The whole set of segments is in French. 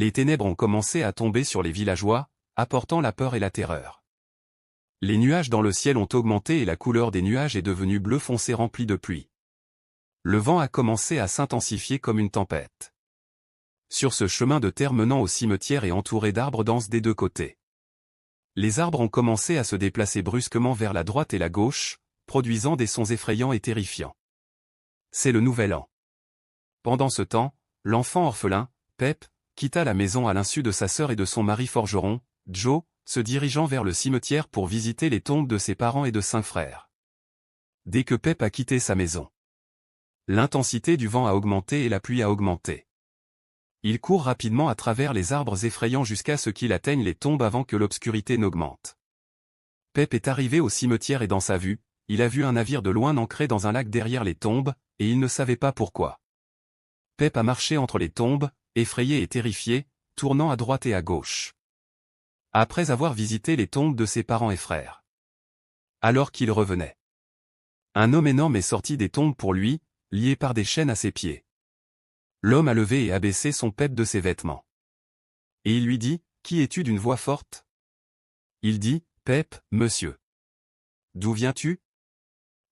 Les ténèbres ont commencé à tomber sur les villageois, apportant la peur et la terreur. Les nuages dans le ciel ont augmenté et la couleur des nuages est devenue bleu foncé remplie de pluie. Le vent a commencé à s'intensifier comme une tempête. Sur ce chemin de terre menant au cimetière et entouré d'arbres denses des deux côtés. Les arbres ont commencé à se déplacer brusquement vers la droite et la gauche, produisant des sons effrayants et terrifiants. C'est le nouvel an. Pendant ce temps, l'enfant orphelin, Pep, quitta la maison à l'insu de sa sœur et de son mari forgeron, Joe, se dirigeant vers le cimetière pour visiter les tombes de ses parents et de 5 frères. Dès que Pep a quitté sa maison, l'intensité du vent a augmenté et la pluie a augmenté. Il court rapidement à travers les arbres effrayants jusqu'à ce qu'il atteigne les tombes avant que l'obscurité n'augmente. Pep est arrivé au cimetière et dans sa vue, il a vu un navire de loin ancré dans un lac derrière les tombes, et il ne savait pas pourquoi. Pep a marché entre les tombes, effrayé et terrifié, tournant à droite et à gauche. Après avoir visité les tombes de ses parents et frères. Alors qu'il revenait, un homme énorme est sorti des tombes pour lui, lié par des chaînes à ses pieds. L'homme a levé et abaissé son Pep de ses vêtements. Et il lui dit, « Qui es-tu » d'une voix forte? Il dit, « Pep, monsieur. » D'où viens-tu?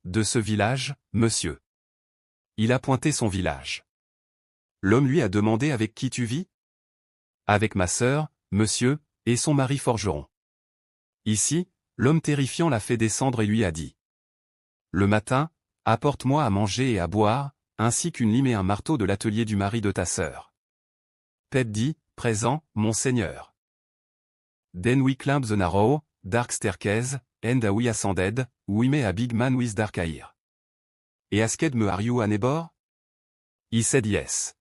De ce village, monsieur. Il a pointé son village. L'homme lui a demandé avec qui tu vis? Avec ma sœur, monsieur, et son mari forgeron. Ici, l'homme terrifiant l'a fait descendre et lui a dit. Le matin, apporte-moi à manger et à boire, ainsi qu'une lime et un marteau de l'atelier du mari de ta sœur. Pep dit, présent, mon seigneur. Then we climbed the narrow, dark staircase, and we ascended, we met a big man with dark hair. Et asked me are you a neighbor? He said yes.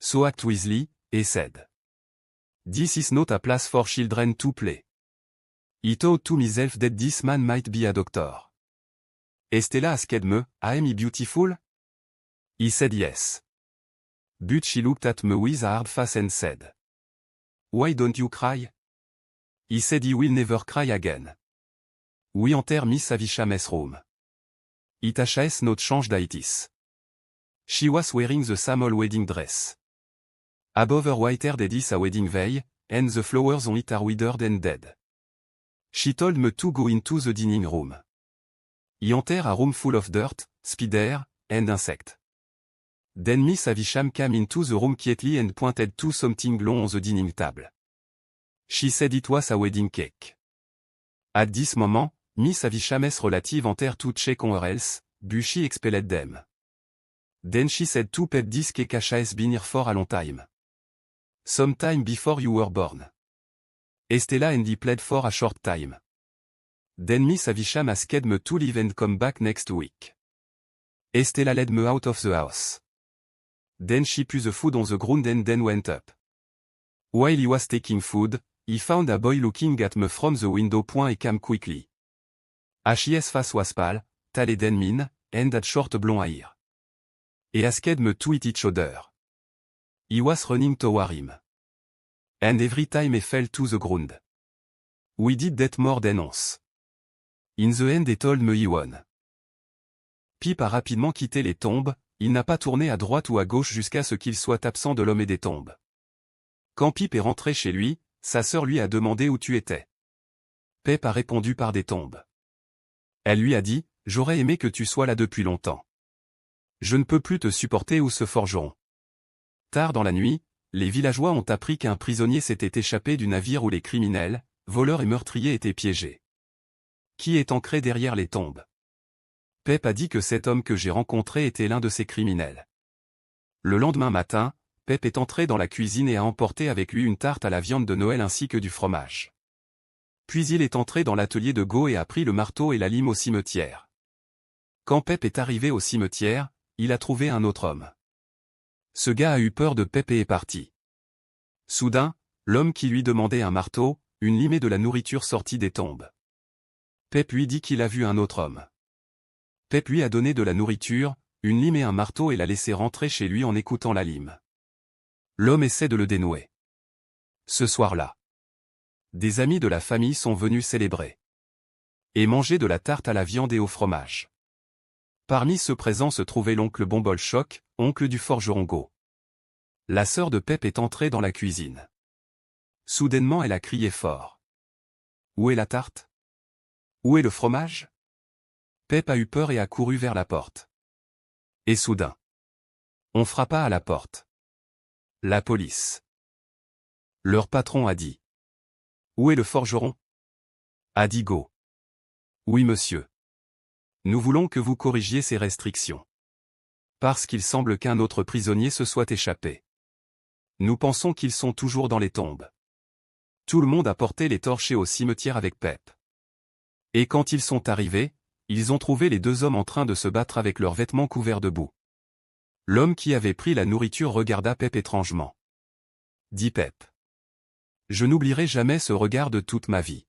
So act wisely, he said. This is not a place for children to play. He thought to myself that this man might be a doctor. Estella asked me, am I beautiful? He said yes. But she looked at me with a hard face and said. Why don't you cry? He said he will never cry again. We enter Miss Avisham's room. It has not changed itis. She was wearing the same old wedding dress. Above her white hair there is a wedding veil, and the flowers on it are withered and dead. She told me to go into the dining room. He entered a room full of dirt, spider, and insect. Then Miss Avisham came into the room quietly and pointed to something long on the dining table. She said it was a wedding cake. At this moment, Miss Avisham's relative entered to check on her health, but she expelled them. Then she said to Pep this cake has been here for a long time. Some time before you were born. Estella and he played for a short time. Then Miss Avisham asked me to leave and come back next week. Estella led me out of the house. Then she put the food on the ground and then went up. While he was taking food, he found a boy looking at me from the window. He came quickly. His face was pale, tall and mean, and had short blonde hair. He asked me to eat each other. He was running toward him. And every time he fell to the ground. We did that more than once. In the end he told me he won. Pip a rapidement quitté les tombes, il n'a pas tourné à droite ou à gauche jusqu'à ce qu'il soit absent de l'homme et des tombes. Quand Pip est rentré chez lui, sa sœur lui a demandé où tu étais. Pep a répondu par des tombes. Elle lui a dit, j'aurais aimé que tu sois là depuis longtemps. Je ne peux plus te supporter ou ce forgeron. Tard dans la nuit, les villageois ont appris qu'un prisonnier s'était échappé du navire où les criminels, voleurs et meurtriers étaient piégés. Qui est ancré derrière les tombes? Pep a dit que cet homme que j'ai rencontré était l'un de ces criminels. Le lendemain matin, Pep est entré dans la cuisine et a emporté avec lui une tarte à la viande de Noël ainsi que du fromage. Puis il est entré dans l'atelier de Go et a pris le marteau et la lime au cimetière. Quand Pep est arrivé au cimetière, il a trouvé un autre homme. Ce gars a eu peur de Pep et est parti. Soudain, l'homme qui lui demandait un marteau, une lime et de la nourriture sortit des tombes. Pep lui dit qu'il a vu un autre homme. Pep lui a donné de la nourriture, une lime et un marteau et l'a laissé rentrer chez lui en écoutant la lime. L'homme essaie de le dénouer. Ce soir-là, des amis de la famille sont venus célébrer et manger de la tarte à la viande et au fromage. Parmi ceux présents se trouvait l'oncle Bombolchoc, oncle du forgeron Go. La sœur de Pep est entrée dans la cuisine. Soudainement elle a crié fort. Où est la tarte? Où est le fromage? Pep a eu peur et a couru vers la porte. Et soudain, on frappa à la porte. La police. Leur patron a dit. Où est le forgeron? A dit Go. Oui monsieur. Nous voulons que vous corrigiez ces restrictions. Parce qu'il semble qu'un autre prisonnier se soit échappé. Nous pensons qu'ils sont toujours dans les tombes. Tout le monde a porté les torchers au cimetière avec Pep. Et quand ils sont arrivés, ils ont trouvé les deux hommes en train de se battre avec leurs vêtements couverts de boue. L'homme qui avait pris la nourriture regarda Pep étrangement. Dit Pep. Je n'oublierai jamais ce regard de toute ma vie.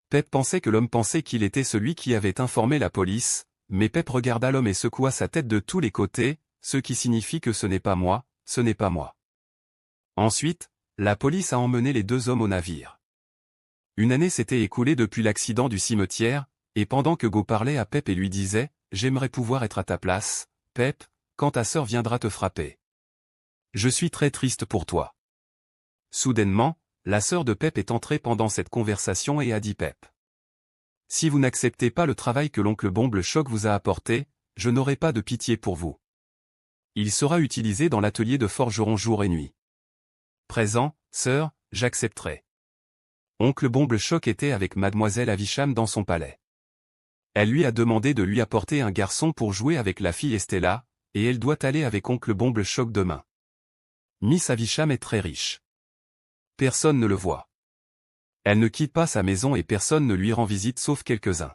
Pep pensait que l'homme pensait qu'il était celui qui avait informé la police, mais Pep regarda l'homme et secoua sa tête de tous les côtés, ce qui signifie que ce n'est pas moi, ce n'est pas moi. Ensuite, la police a emmené les deux hommes au navire. Une année s'était écoulée depuis l'accident du cimetière, et pendant que Go parlait à Pep et lui disait « J'aimerais pouvoir être à ta place, Pep, quand ta sœur viendra te frapper. Je suis très triste pour toi. » Soudainement, la sœur de Pep est entrée pendant cette conversation et a dit Pep. Si vous n'acceptez pas le travail que l'oncle Bomble-Choc vous a apporté, je n'aurai pas de pitié pour vous. Il sera utilisé dans l'atelier de forgeron jour et nuit. Présent, sœur, j'accepterai. Oncle Bomble-Choc était avec mademoiselle Avisham dans son palais. Elle lui a demandé de lui apporter un garçon pour jouer avec la fille Estella, et elle doit aller avec oncle Bomble-Choc demain. Miss Avisham est très riche. Personne ne le voit. Elle ne quitte pas sa maison et personne ne lui rend visite sauf quelques-uns.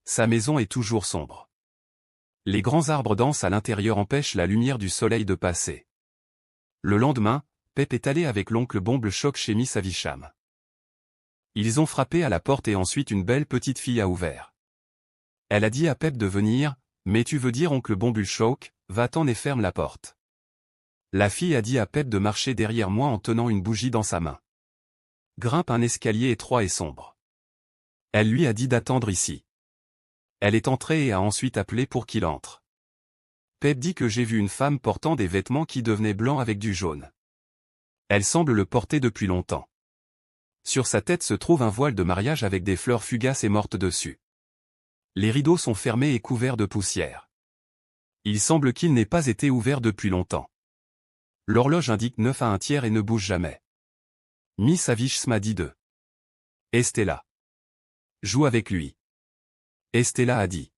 Sa maison est toujours sombre. Les grands arbres denses à l'intérieur empêchent la lumière du soleil de passer. Le lendemain, Pep est allé avec l'oncle Bomble-Choc chez Miss Avisham. Ils ont frappé à la porte et ensuite une belle petite fille a ouvert. Elle a dit à Pep de venir, mais tu veux dire oncle Bomble-Choc, va-t'en et ferme la porte. La fille a dit à Pep de marcher derrière moi en tenant une bougie dans sa main. Grimpe un escalier étroit et sombre. Elle lui a dit d'attendre ici. Elle est entrée et a ensuite appelé pour qu'il entre. Pep dit que j'ai vu une femme portant des vêtements qui devenaient blancs avec du jaune. Elle semble le porter depuis longtemps. Sur sa tête se trouve un voile de mariage avec des fleurs fugaces et mortes dessus. Les rideaux sont fermés et couverts de poussière. Il semble qu'il n'ait pas été ouvert depuis longtemps. L'horloge indique 9 à 1 tiers et ne bouge jamais. Miss Avisham m'a dit de. Estella. Joue avec lui. Estella a dit.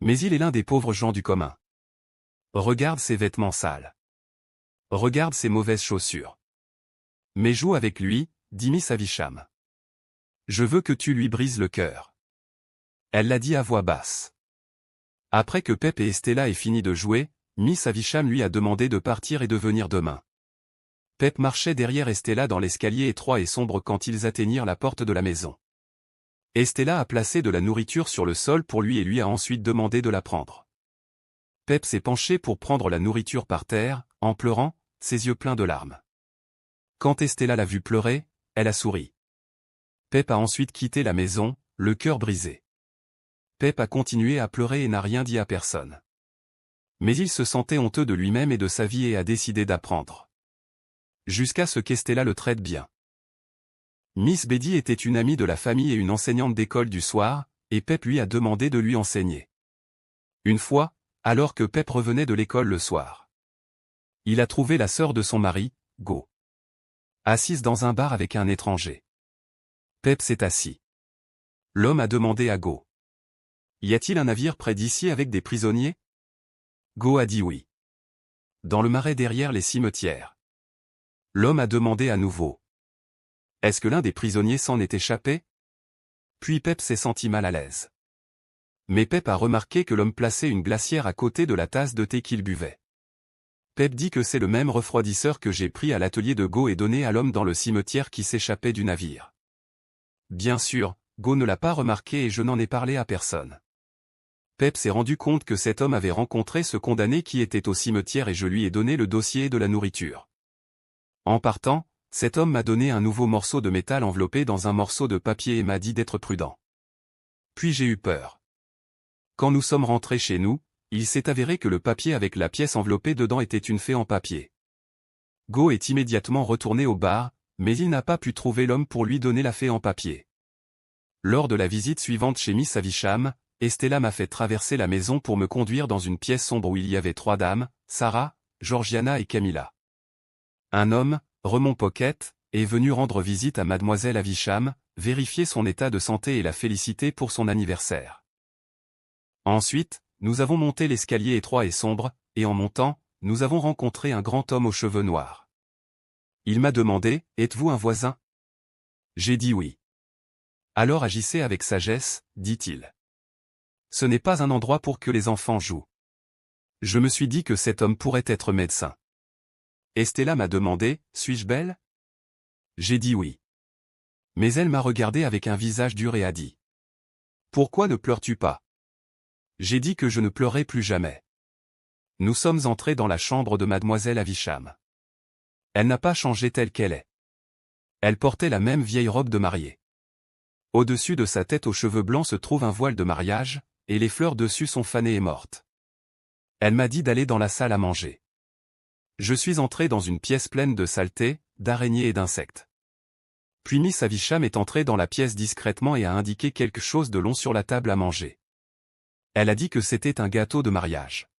Mais il est l'un des pauvres gens du commun. Regarde ses vêtements sales. Regarde ses mauvaises chaussures. Mais joue avec lui, dit Miss Avisham. Je veux que tu lui brises le cœur. Elle l'a dit à voix basse. Après que Pep et Estella aient fini de jouer, Miss Avisham lui a demandé de partir et de venir demain. Pep marchait derrière Estella dans l'escalier étroit et sombre quand ils atteignirent la porte de la maison. Estella a placé de la nourriture sur le sol pour lui et lui a ensuite demandé de la prendre. Pep s'est penché pour prendre la nourriture par terre, en pleurant, ses yeux pleins de larmes. Quand Estella l'a vu pleurer, elle a souri. Pep a ensuite quitté la maison, le cœur brisé. Pep a continué à pleurer et n'a rien dit à personne. Mais il se sentait honteux de lui-même et de sa vie et a décidé d'apprendre. Jusqu'à ce qu'Estella le traite bien. Miss Betty était une amie de la famille et une enseignante d'école du soir, et Pep lui a demandé de lui enseigner. Une fois, alors que Pep revenait de l'école le soir, il a trouvé la sœur de son mari, Go, assise dans un bar avec un étranger. Pep s'est assis. L'homme a demandé à Go. Y a-t-il un navire près d'ici avec des prisonniers? Go a dit oui. Dans le marais derrière les cimetières. L'homme a demandé à nouveau. Est-ce que l'un des prisonniers s'en est échappé? Puis Pep s'est senti mal à l'aise. Mais Pep a remarqué que l'homme plaçait une glacière à côté de la tasse de thé qu'il buvait. Pep dit que c'est le même refroidisseur que j'ai pris à l'atelier de Go et donné à l'homme dans le cimetière qui s'échappait du navire. Bien sûr, Go ne l'a pas remarqué et je n'en ai parlé à personne. Pep s'est rendu compte que cet homme avait rencontré ce condamné qui était au cimetière et je lui ai donné le dossier et de la nourriture. En partant, cet homme m'a donné un nouveau morceau de métal enveloppé dans un morceau de papier et m'a dit d'être prudent. Puis j'ai eu peur. Quand nous sommes rentrés chez nous, il s'est avéré que le papier avec la pièce enveloppée dedans était une fée en papier. Go est immédiatement retourné au bar, mais il n'a pas pu trouver l'homme pour lui donner la fée en papier. Lors de la visite suivante chez Miss Havisham, Estella m'a fait traverser la maison pour me conduire dans une pièce sombre où il y avait 3 dames, Sarah, Georgiana et Camilla. Un homme, Raymond Pocket, est venu rendre visite à Mademoiselle Havisham, vérifier son état de santé et la féliciter pour son anniversaire. Ensuite, nous avons monté l'escalier étroit et sombre, et en montant, nous avons rencontré un grand homme aux cheveux noirs. Il m'a demandé, « Êtes-vous un voisin ?» J'ai dit oui. Alors agissez avec sagesse, dit-il. Ce n'est pas un endroit pour que les enfants jouent. Je me suis dit que cet homme pourrait être médecin. Estella m'a demandé, « Suis-je belle ?» J'ai dit oui. Mais elle m'a regardé avec un visage dur et a dit, « Pourquoi ne pleures-tu pas ?» J'ai dit que je ne pleurais plus jamais. Nous sommes entrés dans la chambre de Mademoiselle Havisham. Elle n'a pas changé telle qu'elle est. Elle portait la même vieille robe de mariée. Au-dessus de sa tête aux cheveux blancs se trouve un voile de mariage, et les fleurs dessus sont fanées et mortes. Elle m'a dit d'aller dans la salle à manger. Je suis entré dans une pièce pleine de saleté, d'araignées et d'insectes. Puis Miss Havisham est entrée dans la pièce discrètement et a indiqué quelque chose de long sur la table à manger. Elle a dit que c'était un gâteau de mariage.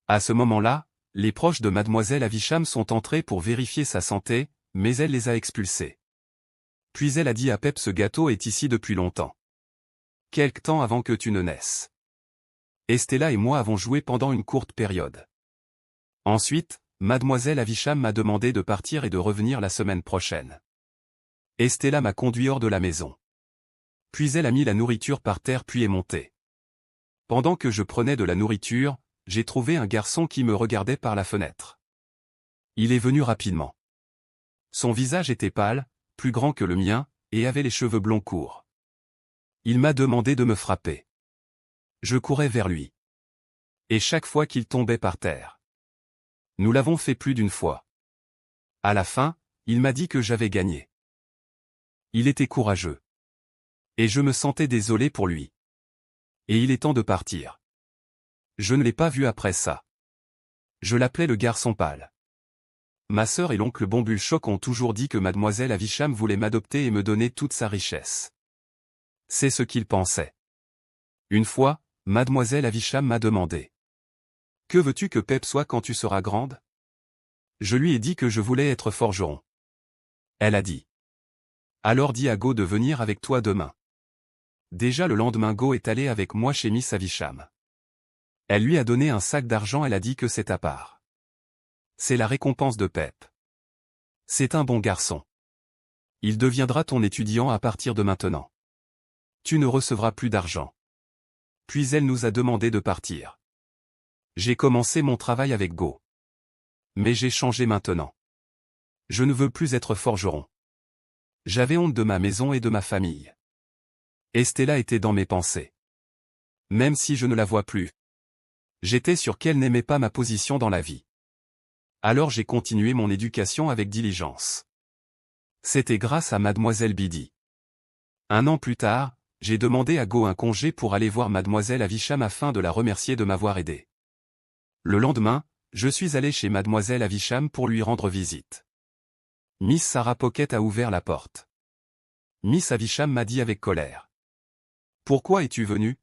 À ce moment-là, les proches de Mademoiselle Havisham sont entrés pour vérifier sa santé, mais elle les a expulsés. Puis elle a dit à Pep, ce gâteau est ici depuis longtemps. Quelque temps avant que tu ne naisses. Estella et moi avons joué pendant une courte période. Ensuite, Mademoiselle Havisham m'a demandé de partir et de revenir la semaine prochaine. Estella m'a conduit hors de la maison. Puis elle a mis la nourriture par terre puis est montée. Pendant que je prenais de la nourriture, j'ai trouvé un garçon qui me regardait par la fenêtre. Il est venu rapidement. Son visage était pâle, plus grand que le mien, et avait les cheveux blonds courts. Il m'a demandé de me frapper. Je courais vers lui. Et chaque fois qu'il tombait par terre. Nous l'avons fait plus d'une fois. À la fin, il m'a dit que j'avais gagné. Il était courageux. Et je me sentais désolé pour lui. Et il est temps de partir. Je ne l'ai pas vu après ça. Je l'appelais le garçon pâle. Ma sœur et l'oncle Bombulchoc ont toujours dit que Mademoiselle Havisham voulait m'adopter et me donner toute sa richesse. C'est ce qu'ils pensaient. Une fois, Mademoiselle Havisham m'a demandé. « Que veux-tu que Pep soit quand tu seras grande ?» Je lui ai dit que je voulais être forgeron. Elle a dit. « Alors dis à Go de venir avec toi demain. » Déjà le lendemain Go est allé avec moi chez Miss Havisham. Elle lui a donné un sac d'argent, elle a dit que c'est à part. C'est la récompense de Pep. C'est un bon garçon. Il deviendra ton étudiant à partir de maintenant. Tu ne recevras plus d'argent. Puis elle nous a demandé de partir. J'ai commencé mon travail avec Go. Mais j'ai changé maintenant. Je ne veux plus être forgeron. J'avais honte de ma maison et de ma famille. Estella était dans mes pensées. Même si je ne la vois plus. J'étais sûr qu'elle n'aimait pas ma position dans la vie. Alors j'ai continué mon éducation avec diligence. C'était grâce à Mademoiselle Bidi. 1 an plus tard, j'ai demandé à Go un congé pour aller voir Mademoiselle Havisham afin de la remercier de m'avoir aidé. Le lendemain, je suis allé chez Mademoiselle Havisham pour lui rendre visite. Miss Sarah Pocket a ouvert la porte. Miss Havisham m'a dit avec colère. « Pourquoi es-tu venu ?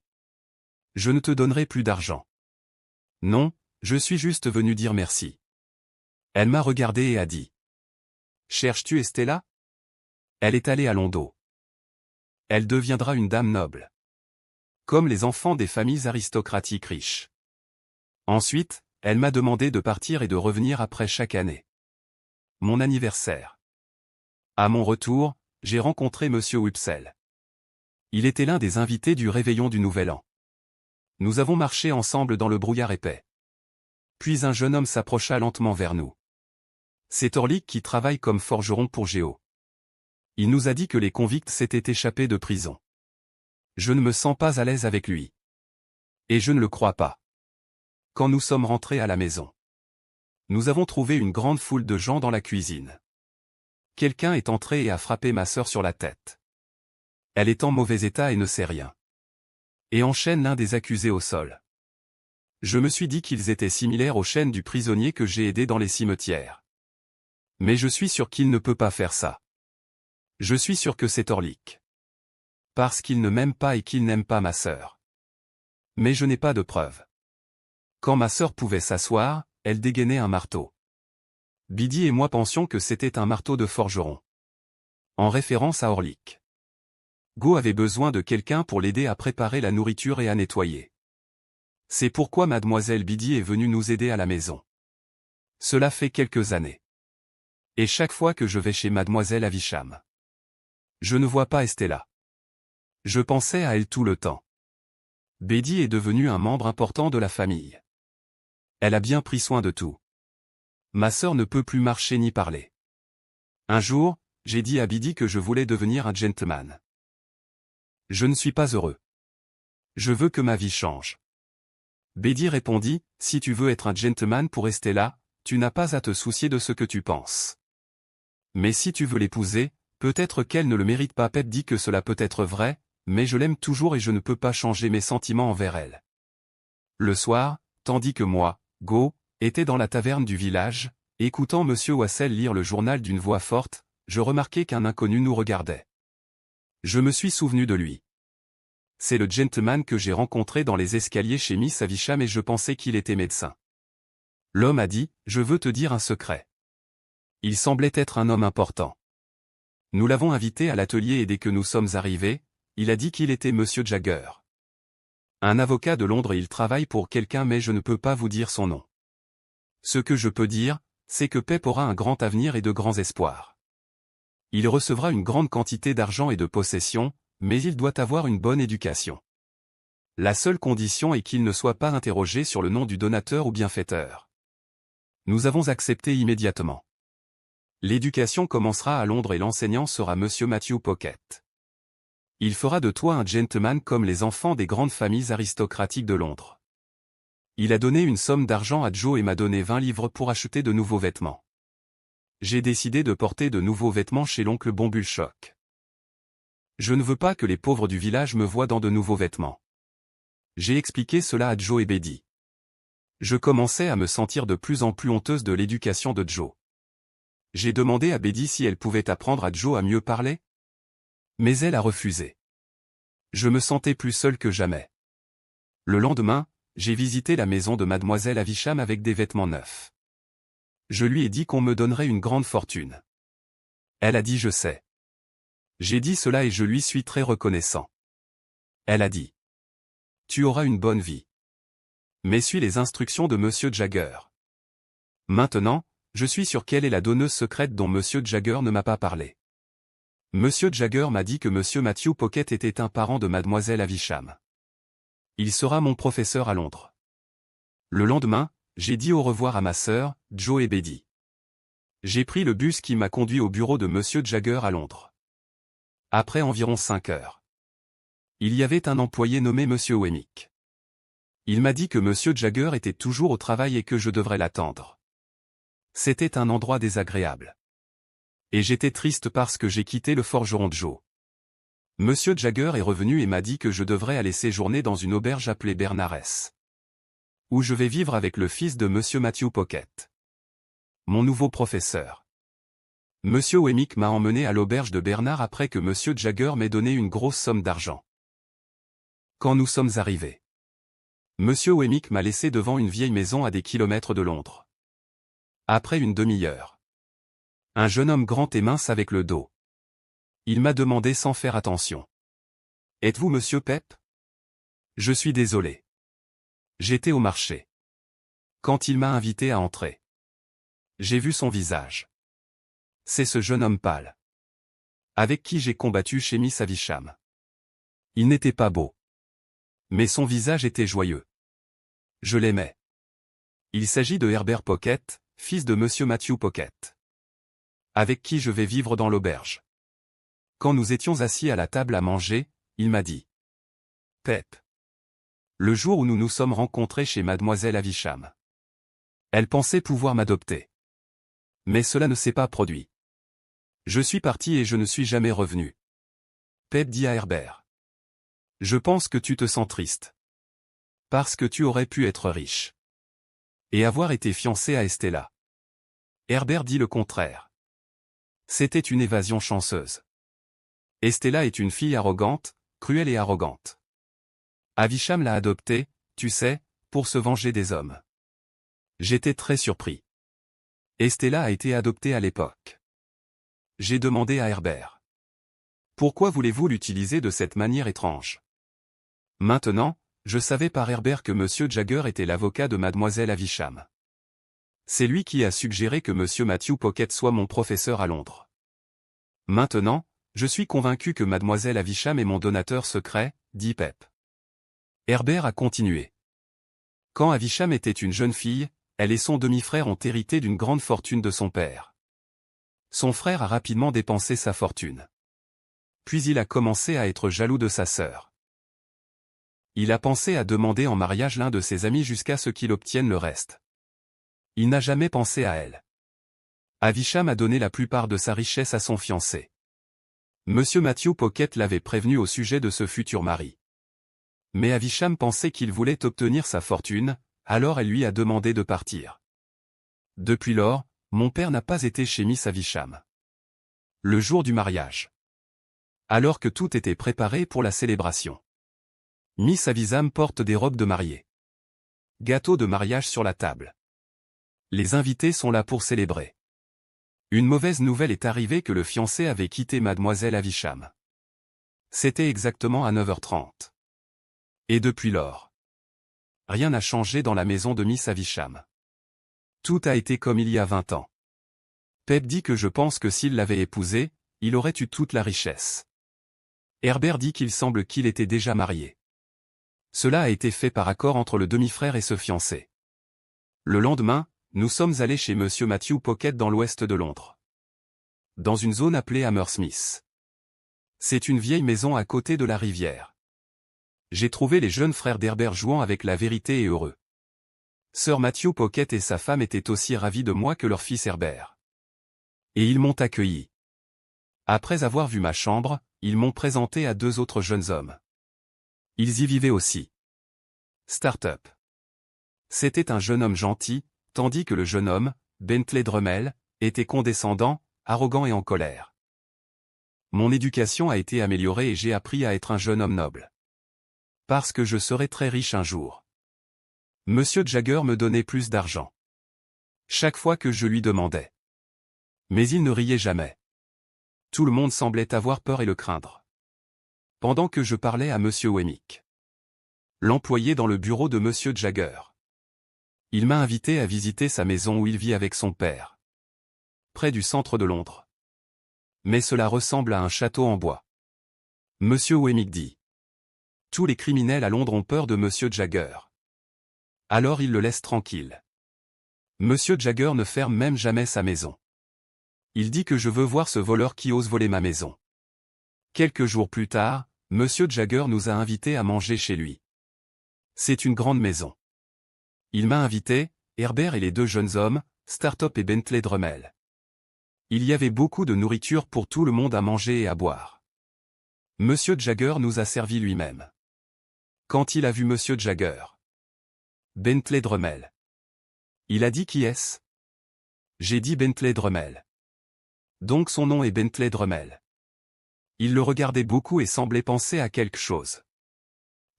Je ne te donnerai plus d'argent. » Non, je suis juste venu dire merci. Elle m'a regardé et a dit. « Cherches-tu Estella ? Elle est allée à Londo. Elle deviendra une dame noble. Comme les enfants des familles aristocratiques riches. » Ensuite, elle m'a demandé de partir et de revenir après chaque année. Mon anniversaire. À mon retour, j'ai rencontré Monsieur Wipsel. Il était l'un des invités du réveillon du Nouvel An. Nous avons marché ensemble dans le brouillard épais. Puis un jeune homme s'approcha lentement vers nous. C'est Orlik qui travaille comme forgeron pour Géo. Il nous a dit que les convicts s'étaient échappés de prison. Je ne me sens pas à l'aise avec lui. Et je ne le crois pas. Quand nous sommes rentrés à la maison, nous avons trouvé une grande foule de gens dans la cuisine. Quelqu'un est entré et a frappé ma sœur sur la tête. Elle est en mauvais état et ne sait rien. Et enchaîne l'un des accusés au sol. Je me suis dit qu'ils étaient similaires aux chaînes du prisonnier que j'ai aidé dans les cimetières. Mais je suis sûr qu'il ne peut pas faire ça. Je suis sûr que c'est Orlik. Parce qu'il ne m'aime pas et qu'il n'aime pas ma sœur. Mais je n'ai pas de preuves. Quand ma sœur pouvait s'asseoir, elle dégainait un marteau. Biddy et moi pensions que c'était un marteau de forgeron. En référence à Orlik. Go avait besoin de quelqu'un pour l'aider à préparer la nourriture et à nettoyer. C'est pourquoi mademoiselle Biddy est venue nous aider à la maison. Cela fait quelques années. Et chaque fois que je vais chez mademoiselle Havisham, je ne vois pas Estella. Je pensais à elle tout le temps. Biddy est devenue un membre important de la famille. Elle a bien pris soin de tout. Ma sœur ne peut plus marcher ni parler. Un jour, j'ai dit à Biddy que je voulais devenir un gentleman. Je ne suis pas heureux. Je veux que ma vie change. Biddy répondit, si tu veux être un gentleman pour Estella, tu n'as pas à te soucier de ce que tu penses. Mais si tu veux l'épouser, peut-être qu'elle ne le mérite pas. Pep dit que cela peut être vrai, mais je l'aime toujours et je ne peux pas changer mes sentiments envers elle. Le soir, tandis que moi, Go, était dans la taverne du village, écoutant Monsieur Wassel lire le journal d'une voix forte, je remarquai qu'un inconnu nous regardait. Je me suis souvenu de lui. C'est le gentleman que j'ai rencontré dans les escaliers chez Miss Havisham et je pensais qu'il était médecin. L'homme a dit, je veux te dire un secret. Il semblait être un homme important. Nous l'avons invité à l'atelier et dès que nous sommes arrivés, il a dit qu'il était Monsieur Jagger. Un avocat de Londres et il travaille pour quelqu'un mais je ne peux pas vous dire son nom. Ce que je peux dire, c'est que Pep aura un grand avenir et de grands espoirs. Il recevra une grande quantité d'argent et de possessions, mais il doit avoir une bonne éducation. La seule condition est qu'il ne soit pas interrogé sur le nom du donateur ou bienfaiteur. Nous avons accepté immédiatement. L'éducation commencera à Londres et l'enseignant sera Monsieur Matthew Pocket. Il fera de toi un gentleman comme les enfants des grandes familles aristocratiques de Londres. Il a donné une somme d'argent à Joe et m'a donné 20 livres pour acheter de nouveaux vêtements. J'ai décidé de porter de nouveaux vêtements chez l'oncle Bombulchoc. Je ne veux pas que les pauvres du village me voient dans de nouveaux vêtements. J'ai expliqué cela à Joe et Biddy. Je commençais à me sentir de plus en plus honteuse de l'éducation de Joe. J'ai demandé à Biddy si elle pouvait apprendre à Joe à mieux parler. Mais elle a refusé. Je me sentais plus seule que jamais. Le lendemain, j'ai visité la maison de mademoiselle Havisham avec des vêtements neufs. Je lui ai dit qu'on me donnerait une grande fortune. Elle a dit je sais. J'ai dit cela et je lui suis très reconnaissant. Elle a dit. Tu auras une bonne vie. Mais suis les instructions de Monsieur Jagger. Maintenant, je suis sûr qu'elle est la donneuse secrète dont Monsieur Jagger ne m'a pas parlé. Monsieur Jagger m'a dit que Monsieur Matthew Pocket était un parent de mademoiselle Havisham. Il sera mon professeur à Londres. Le lendemain, j'ai dit au revoir à ma sœur, Joe et Biddy. J'ai pris le bus qui m'a conduit au bureau de Monsieur Jagger à Londres. Après environ 5 heures. Il y avait un employé nommé Monsieur Wemmick. Il m'a dit que Monsieur Jagger était toujours au travail et que je devrais l'attendre. C'était un endroit désagréable. Et j'étais triste parce que j'ai quitté le forgeron de Joe. Monsieur Jagger est revenu et m'a dit que je devrais aller séjourner dans une auberge appelée Bernarès. Où je vais vivre avec le fils de Monsieur Matthew Pocket. Mon nouveau professeur. Monsieur Wemmick m'a emmené à l'auberge de Bernard après que Monsieur Jagger m'ait donné une grosse somme d'argent. Quand nous sommes arrivés. Monsieur Wemmick m'a laissé devant une vieille maison à des kilomètres de Londres. Après une demi-heure. Un jeune homme grand et mince avec le dos. Il m'a demandé sans faire attention. Êtes-vous Monsieur Pep? Je suis désolé. J'étais au marché. Quand il m'a invité à entrer. J'ai vu son visage. C'est ce jeune homme pâle. Avec qui j'ai combattu chez Miss Havisham. Il n'était pas beau. Mais son visage était joyeux. Je l'aimais. Il s'agit de Herbert Pocket, fils de Monsieur Matthew Pocket. Avec qui je vais vivre dans l'auberge. Quand nous étions assis à la table à manger, il m'a dit. Pep. Le jour où nous nous sommes rencontrés chez mademoiselle Havisham. Elle pensait pouvoir m'adopter. Mais cela ne s'est pas produit. Je suis parti et je ne suis jamais revenu. Pep dit à Herbert. Je pense que tu te sens triste. Parce que tu aurais pu être riche. Et avoir été fiancé à Estella. Herbert dit le contraire. C'était une évasion chanceuse. Estella est une fille arrogante, cruelle et arrogante. Avisham l'a adoptée, tu sais, pour se venger des hommes. J'étais très surpris. Estella a été adoptée à l'époque. J'ai demandé à Herbert. Pourquoi voulez-vous l'utiliser de cette manière étrange? Maintenant, je savais par Herbert que M. Jagger était l'avocat de Mademoiselle Avisham. C'est lui qui a suggéré que M. Matthew Pocket soit mon professeur à Londres. Maintenant, je suis convaincu que Mademoiselle Avisham est mon donateur secret, dit Pep. Herbert a continué. Quand Avisham était une jeune fille, elle et son demi-frère ont hérité d'une grande fortune de son père. Son frère a rapidement dépensé sa fortune. Puis il a commencé à être jaloux de sa sœur. Il a pensé à demander en mariage l'un de ses amis jusqu'à ce qu'il obtienne le reste. Il n'a jamais pensé à elle. Avisham a donné la plupart de sa richesse à son fiancé. Monsieur Matthew Pocket l'avait prévenu au sujet de ce futur mari. Mais Avisham pensait qu'il voulait obtenir sa fortune, alors elle lui a demandé de partir. Depuis lors, mon père n'a pas été chez Miss Avisham. Le jour du mariage. Alors que tout était préparé pour la célébration. Miss Avisham porte des robes de mariée. Gâteau de mariage sur la table. Les invités sont là pour célébrer. Une mauvaise nouvelle est arrivée que le fiancé avait quitté Mademoiselle Avisham. C'était exactement à 9h30. Et depuis lors, rien n'a changé dans la maison de Miss Avisham. Tout a été comme il y a 20 ans. Pep dit que je pense que s'il l'avait épousée, il aurait eu toute la richesse. Herbert dit qu'il semble qu'il était déjà marié. Cela a été fait par accord entre le demi-frère et ce fiancé. Le lendemain, nous sommes allés chez Monsieur Matthew Pocket dans l'ouest de Londres. Dans une zone appelée Hammersmith. C'est une vieille maison à côté de la rivière. J'ai trouvé les jeunes frères d'Herbert jouant avec la vérité et heureux. Sir Matthew Pocket et sa femme étaient aussi ravis de moi que leur fils Herbert. Et ils m'ont accueilli. Après avoir vu ma chambre, ils m'ont présenté à 2 autres jeunes hommes. Ils y vivaient aussi. Start-up. C'était un jeune homme gentil, tandis que le jeune homme, Bentley Drummel, était condescendant, arrogant et en colère. Mon éducation a été améliorée et j'ai appris à être un jeune homme noble. Parce que je serai très riche un jour. Monsieur Jagger me donnait plus d'argent. Chaque fois que je lui demandais. Mais il ne riait jamais. Tout le monde semblait avoir peur et le craindre. Pendant que je parlais à Monsieur Wemmick. L'employé dans le bureau de Monsieur Jagger. Il m'a invité à visiter sa maison où il vit avec son père. Près du centre de Londres. Mais cela ressemble à un château en bois. Monsieur Wemmick dit. Tous les criminels à Londres ont peur de Monsieur Jagger. Alors il le laisse tranquille. Monsieur Jagger ne ferme même jamais sa maison. Il dit que je veux voir ce voleur qui ose voler ma maison. Quelques jours plus tard, Monsieur Jagger nous a invités à manger chez lui. C'est une grande maison. Il m'a invité, Herbert et les 2 jeunes hommes, Startup et Bentley Drummel. Il y avait beaucoup de nourriture pour tout le monde à manger et à boire. Monsieur Jagger nous a servi lui-même. Quand il a vu Monsieur Jagger. Bentley Drummel. Il a dit qui est-ce? J'ai dit Bentley Drummel. Donc son nom est Bentley Drummel. Il le regardait beaucoup et semblait penser à quelque chose.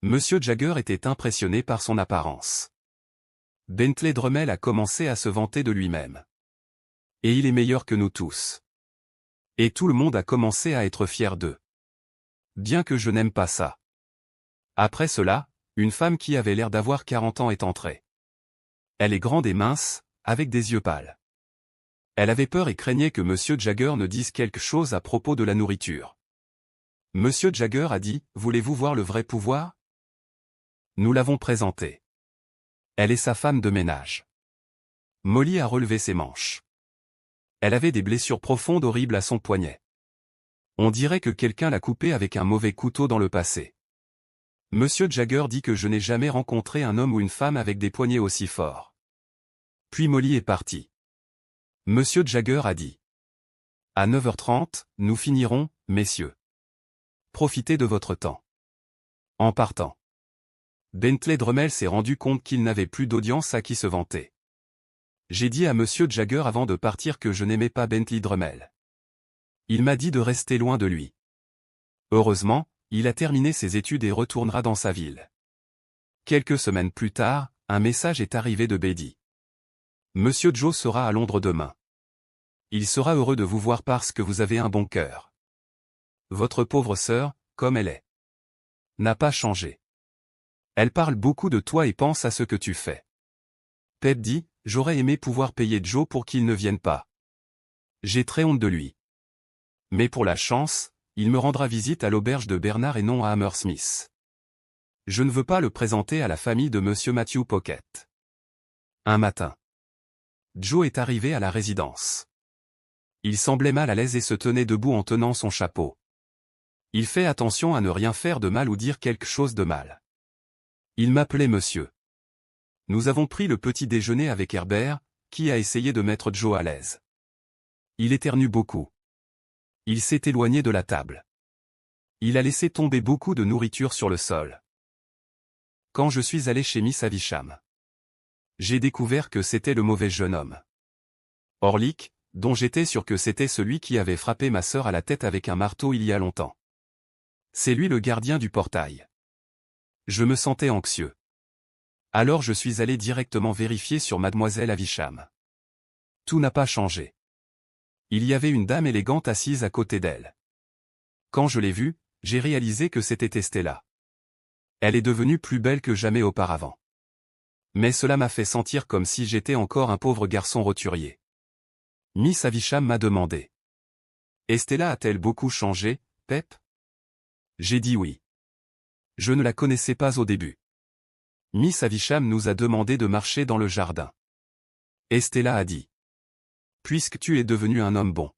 Monsieur Jagger était impressionné par son apparence. Bentley Drummel a commencé à se vanter de lui-même. Et il est meilleur que nous tous. Et tout le monde a commencé à être fier d'eux. Bien que je n'aime pas ça. Après cela, une femme qui avait l'air d'avoir 40 ans est entrée. Elle est grande et mince, avec des yeux pâles. Elle avait peur et craignait que Monsieur Jagger ne dise quelque chose à propos de la nourriture. Monsieur Jagger a dit, voulez-vous voir le vrai pouvoir? Nous l'avons présentée. Elle est sa femme de ménage. Molly a relevé ses manches. Elle avait des blessures profondes horribles à son poignet. On dirait que quelqu'un l'a coupée avec un mauvais couteau dans le passé. Monsieur Jagger dit que je n'ai jamais rencontré un homme ou une femme avec des poignets aussi forts. Puis Molly est partie. Monsieur Jagger a dit. À 9h30, nous finirons, messieurs. Profitez de votre temps. En partant. Bentley Drummel s'est rendu compte qu'il n'avait plus d'audience à qui se vanter. J'ai dit à Monsieur Jagger avant de partir que je n'aimais pas Bentley Drummel. Il m'a dit de rester loin de lui. Heureusement, il a terminé ses études et retournera dans sa ville. Quelques semaines plus tard, un message est arrivé de Betty. Monsieur Joe sera à Londres demain. Il sera heureux de vous voir parce que vous avez un bon cœur. Votre pauvre sœur, comme elle est, n'a pas changé. Elle parle beaucoup de toi et pense à ce que tu fais. Pep dit, j'aurais aimé pouvoir payer Joe pour qu'il ne vienne pas. J'ai très honte de lui. Mais pour la chance, il me rendra visite à l'auberge de Bernard et non à Hammersmith. Je ne veux pas le présenter à la famille de Monsieur Matthew Pocket. Un matin, Joe est arrivé à la résidence. Il semblait mal à l'aise et se tenait debout en tenant son chapeau. Il fait attention à ne rien faire de mal ou dire quelque chose de mal. Il m'appelait monsieur. Nous avons pris le petit déjeuner avec Herbert, qui a essayé de mettre Joe à l'aise. Il éternue beaucoup. Il s'est éloigné de la table. Il a laissé tomber beaucoup de nourriture sur le sol. Quand je suis allé chez Miss Havisham, j'ai découvert que c'était le mauvais jeune homme. Orlick, dont j'étais sûr que c'était celui qui avait frappé ma sœur à la tête avec un marteau il y a longtemps. C'est lui le gardien du portail. Je me sentais anxieux. Alors je suis allé directement vérifier sur mademoiselle Havisham. Tout n'a pas changé. Il y avait une dame élégante assise à côté d'elle. Quand je l'ai vue, j'ai réalisé que c'était Estella. Elle est devenue plus belle que jamais auparavant. Mais cela m'a fait sentir comme si j'étais encore un pauvre garçon roturier. Miss Havisham m'a demandé. Estella a-t-elle beaucoup changé, Pep? J'ai dit oui. Je ne la connaissais pas au début. Miss Havisham nous a demandé de marcher dans le jardin. Estella a dit. Puisque tu es devenu un homme bon,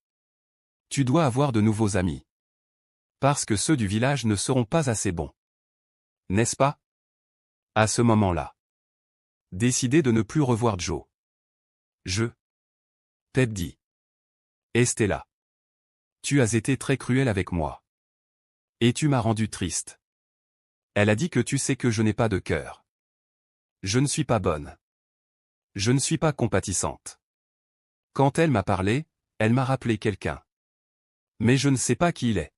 tu dois avoir de nouveaux amis. Parce que ceux du village ne seront pas assez bons. N'est-ce pas? À ce moment-là, décidé de ne plus revoir Joe. Pep dit. Estella. Tu as été très cruelle avec moi. Et tu m'as rendu triste. Elle a dit que tu sais que je n'ai pas de cœur. Je ne suis pas bonne. Je ne suis pas compatissante. Quand elle m'a parlé, elle m'a rappelé quelqu'un. Mais je ne sais pas qui il est.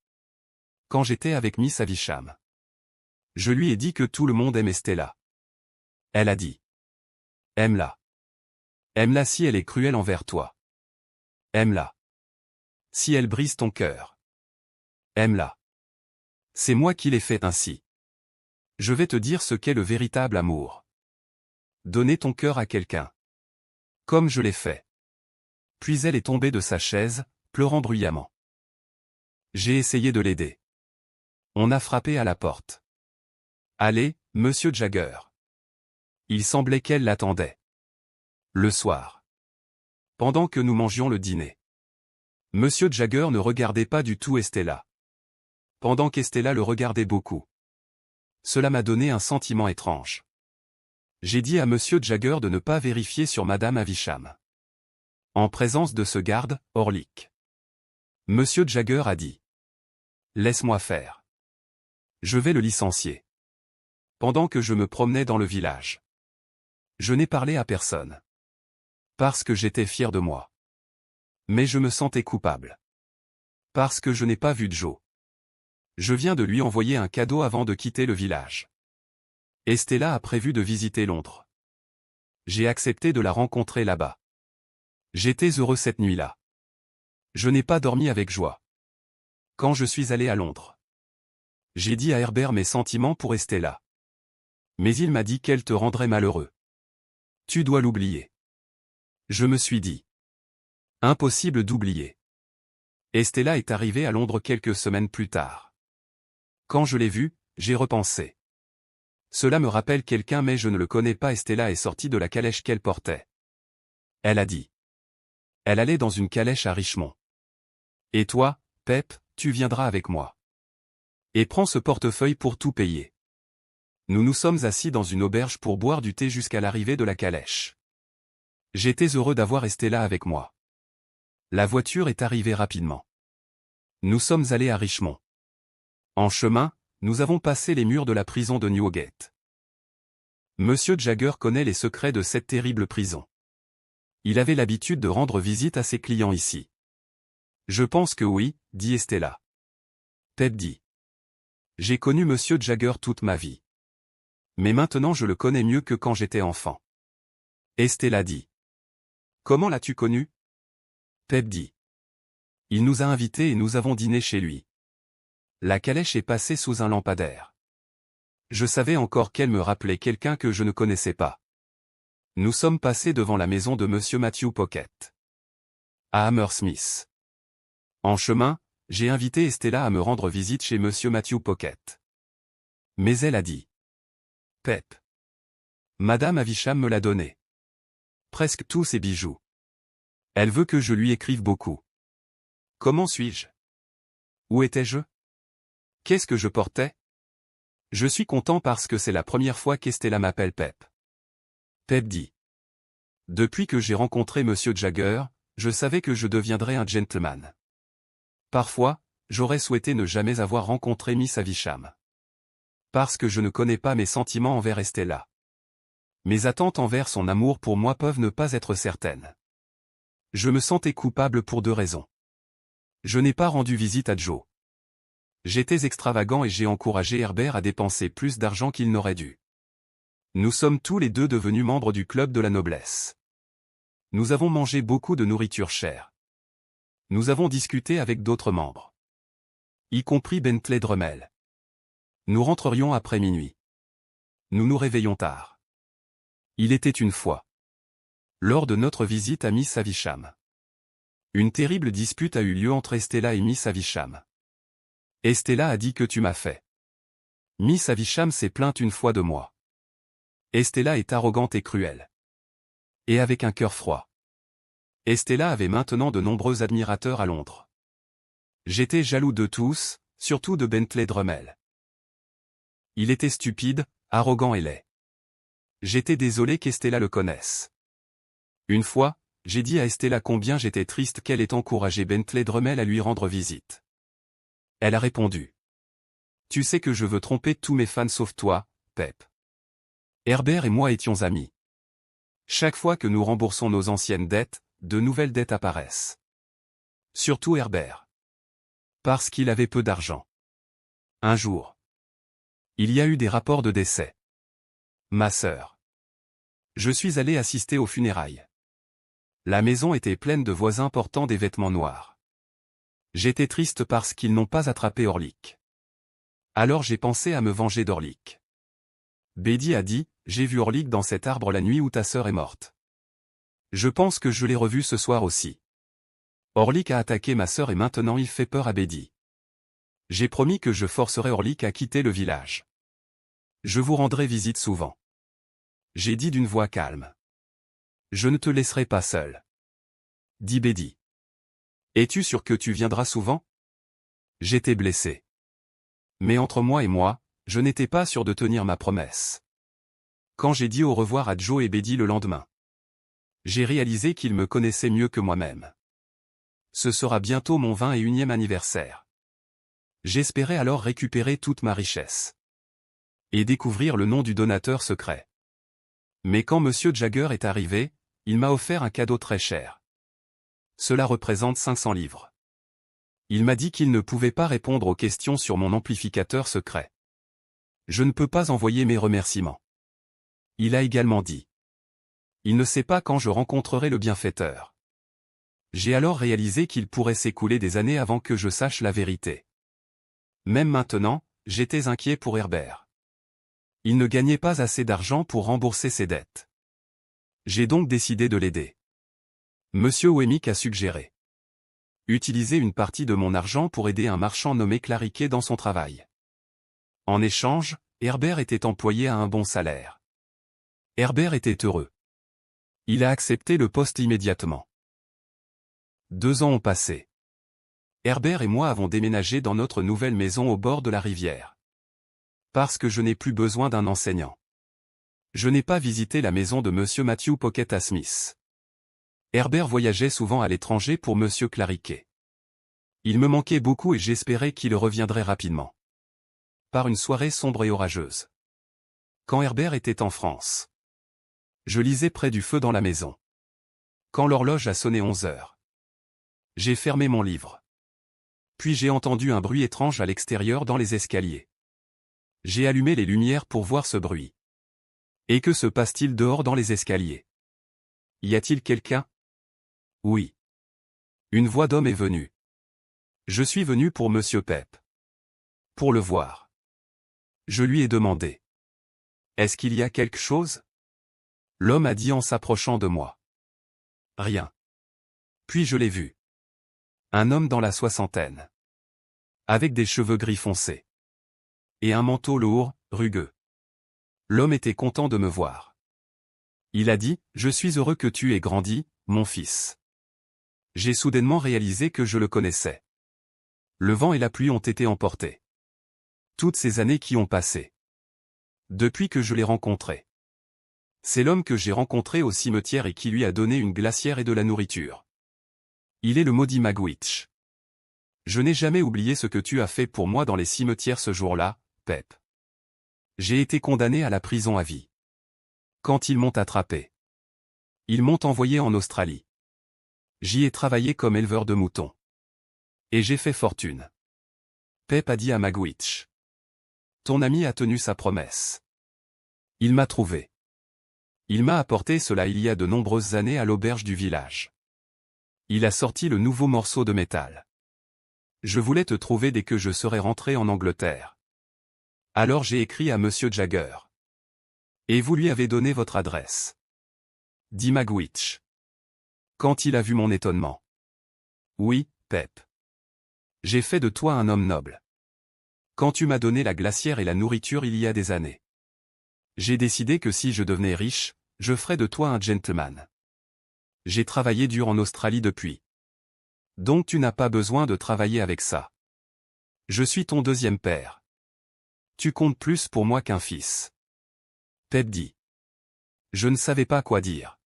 Quand j'étais avec Miss Havisham, je lui ai dit que tout le monde aime Estella. Elle a dit. Aime-la. Aime-la si elle est cruelle envers toi. Aime-la. Si elle brise ton cœur. Aime-la. C'est moi qui l'ai fait ainsi. Je vais te dire ce qu'est le véritable amour. Donner ton cœur à quelqu'un. Comme je l'ai fait. Puis elle est tombée de sa chaise, pleurant bruyamment. J'ai essayé de l'aider. On a frappé à la porte. Allez, Monsieur Jagger. Il semblait qu'elle l'attendait. Le soir. Pendant que nous mangions le dîner. Monsieur Jagger ne regardait pas du tout Estella. Pendant qu'Estella le regardait beaucoup. Cela m'a donné un sentiment étrange. J'ai dit à Monsieur Jagger de ne pas vérifier sur Madame Havisham. En présence de ce garde, Orlick. Monsieur Jagger a dit. Laisse-moi faire. Je vais le licencier. Pendant que je me promenais dans le village. Je n'ai parlé à personne. Parce que j'étais fier de moi. Mais je me sentais coupable. Parce que je n'ai pas vu Joe. Je viens de lui envoyer un cadeau avant de quitter le village. Estella a prévu de visiter Londres. J'ai accepté de la rencontrer là-bas. J'étais heureux cette nuit-là. Je n'ai pas dormi avec joie. Quand je suis allé à Londres. J'ai dit à Herbert mes sentiments pour Estella. Mais il m'a dit qu'elle te rendrait malheureux. Tu dois l'oublier. Je me suis dit. Impossible d'oublier. Estella est arrivée à Londres quelques semaines plus tard. Quand je l'ai vue, j'ai repensé. Cela me rappelle quelqu'un mais je ne le connais pas. Estella est sortie de la calèche qu'elle portait. Elle a dit. Elle allait dans une calèche à Richmond. Et toi, Pep, tu viendras avec moi. Et prends ce portefeuille pour tout payer. Nous nous sommes assis dans une auberge pour boire du thé jusqu'à l'arrivée de la calèche. J'étais heureux d'avoir Estella avec moi. La voiture est arrivée rapidement. Nous sommes allés à Richmond. En chemin, nous avons passé les murs de la prison de Newgate. Monsieur Jagger connaît les secrets de cette terrible prison. Il avait l'habitude de rendre visite à ses clients ici. Je pense que oui, dit Estella. Pep dit. J'ai connu Monsieur Jagger toute ma vie. Mais maintenant je le connais mieux que quand j'étais enfant. Estella dit. Comment l'as-tu connu? Pep dit. Il nous a invités et nous avons dîné chez lui. La calèche est passée sous un lampadaire. Je savais encore qu'elle me rappelait quelqu'un que je ne connaissais pas. Nous sommes passés devant la maison de Monsieur Matthew Pocket. À Hammersmith. En chemin, j'ai invité Estella à me rendre visite chez Monsieur Matthew Pocket. Mais elle a dit. Pep. Madame Havisham me l'a donné. Presque tous ses bijoux. Elle veut que je lui écrive beaucoup. Comment suis-je? Où étais-je? Qu'est-ce que je portais? Je suis content parce que c'est la première fois qu'Estella m'appelle Pep. Pep dit. Depuis que j'ai rencontré Monsieur Jagger, je savais que je deviendrais un gentleman. Parfois, j'aurais souhaité ne jamais avoir rencontré Miss Havisham. Parce que je ne connais pas mes sentiments envers Estella. Mes attentes envers son amour pour moi peuvent ne pas être certaines. Je me sentais coupable pour 2 raisons. Je n'ai pas rendu visite à Joe. J'étais extravagant et j'ai encouragé Herbert à dépenser plus d'argent qu'il n'aurait dû. Nous sommes tous les deux devenus membres du club de la noblesse. Nous avons mangé beaucoup de nourriture chère. Nous avons discuté avec d'autres membres. Y compris Bentley Drummel. Nous rentrerions après minuit. Nous nous réveillons tard. Il était une fois. Lors de notre visite à Miss Havisham. Une terrible dispute a eu lieu entre Estella et Miss Havisham. Estella a dit que tu m'as fait. Miss Havisham s'est plainte une fois de moi. Estella est arrogante et cruelle. Et avec un cœur froid. Estella avait maintenant de nombreux admirateurs à Londres. J'étais jaloux de tous, surtout de Bentley Drummel. Il était stupide, arrogant et laid. J'étais désolé qu'Estella le connaisse. Une fois, j'ai dit à Estella combien j'étais triste qu'elle ait encouragé Bentley Drummel à lui rendre visite. Elle a répondu. Tu sais que je veux tromper tous mes fans sauf toi, Pep. Herbert et moi étions amis. Chaque fois que nous remboursons nos anciennes dettes, de nouvelles dettes apparaissent. Surtout Herbert. Parce qu'il avait peu d'argent. Un jour. Il y a eu des rapports de décès. Ma sœur. Je suis allé assister aux funérailles. La maison était pleine de voisins portant des vêtements noirs. J'étais triste parce qu'ils n'ont pas attrapé Orlick. Alors j'ai pensé à me venger d'Orlick. Betty a dit, j'ai vu Orlick dans cet arbre la nuit où ta sœur est morte. Je pense que je l'ai revu ce soir aussi. Orlick a attaqué ma sœur et maintenant il fait peur à Betty. J'ai promis que je forcerai Orlick à quitter le village. Je vous rendrai visite souvent. J'ai dit d'une voix calme. Je ne te laisserai pas seul. Dit Betty. Es-tu sûr que tu viendras souvent? J'étais blessé. Mais entre moi et moi, je n'étais pas sûr de tenir ma promesse. Quand j'ai dit au revoir à Joe et Betty le lendemain, j'ai réalisé qu'ils me connaissaient mieux que moi-même. Ce sera bientôt mon 21e anniversaire. J'espérais alors récupérer toute ma richesse. Et découvrir le nom du donateur secret. Mais quand Monsieur Jagger est arrivé, il m'a offert un cadeau très cher. Cela représente 500 livres. Il m'a dit qu'il ne pouvait pas répondre aux questions sur mon amplificateur secret. Je ne peux pas envoyer mes remerciements. Il a également dit. Il ne sait pas quand je rencontrerai le bienfaiteur. J'ai alors réalisé qu'il pourrait s'écouler des années avant que je sache la vérité. Même maintenant, j'étais inquiet pour Herbert. Il ne gagnait pas assez d'argent pour rembourser ses dettes. J'ai donc décidé de l'aider. Monsieur Wemmick a suggéré. Utiliser une partie de mon argent pour aider un marchand nommé Clariquet dans son travail. En échange, Herbert était employé à un bon salaire. Herbert était heureux. Il a accepté le poste immédiatement. 2 ans ont passé. Herbert et moi avons déménagé dans notre nouvelle maison au bord de la rivière. Parce que je n'ai plus besoin d'un enseignant. Je n'ai pas visité la maison de Monsieur Matthew Pocket à Smith. Herbert voyageait souvent à l'étranger pour Monsieur Clariquet. Il me manquait beaucoup et j'espérais qu'il reviendrait rapidement. Par une soirée sombre et orageuse. Quand Herbert était en France. Je lisais près du feu dans la maison. Quand l'horloge a sonné 11 heures. J'ai fermé mon livre. Puis j'ai entendu un bruit étrange à l'extérieur dans les escaliers. J'ai allumé les lumières pour voir ce bruit. Et que se passe-t-il dehors dans les escaliers? Y a-t-il quelqu'un? Oui. Une voix d'homme est venue. Je suis venu pour Monsieur Pep. Pour le voir. Je lui ai demandé. Est-ce qu'il y a quelque chose? L'homme a dit en s'approchant de moi. Rien. Puis je l'ai vu. Un homme dans la soixantaine. Avec des cheveux gris foncés. Et un manteau lourd, rugueux. L'homme était content de me voir. Il a dit, « Je suis heureux que tu aies grandi, mon fils. » J'ai soudainement réalisé que je le connaissais. Le vent et la pluie ont été emportés. Toutes ces années qui ont passé. Depuis que je l'ai rencontré. C'est l'homme que j'ai rencontré au cimetière et qui lui a donné une glacière et de la nourriture. Il est le maudit Magwitch. Je n'ai jamais oublié ce que tu as fait pour moi dans les cimetières ce jour-là, Pep. J'ai été condamné à la prison à vie. Quand ils m'ont attrapé. Ils m'ont envoyé en Australie. J'y ai travaillé comme éleveur de moutons. Et j'ai fait fortune. Pep a dit à Magwitch. Ton ami a tenu sa promesse. Il m'a trouvé. Il m'a apporté cela il y a de nombreuses années à l'auberge du village. Il a sorti le nouveau morceau de métal. Je voulais te trouver dès que je serais rentré en Angleterre. Alors j'ai écrit à Monsieur Jagger. Et vous lui avez donné votre adresse. Dit Magwitch. Quand il a vu mon étonnement. Oui, Pep. J'ai fait de toi un homme noble. Quand tu m'as donné la glacière et la nourriture il y a des années. J'ai décidé que si je devenais riche, je ferais de toi un gentleman. J'ai travaillé dur en Australie depuis. Donc tu n'as pas besoin de travailler avec ça. Je suis ton deuxième père. Tu comptes plus pour moi qu'un fils. Pep dit. Je ne savais pas quoi dire.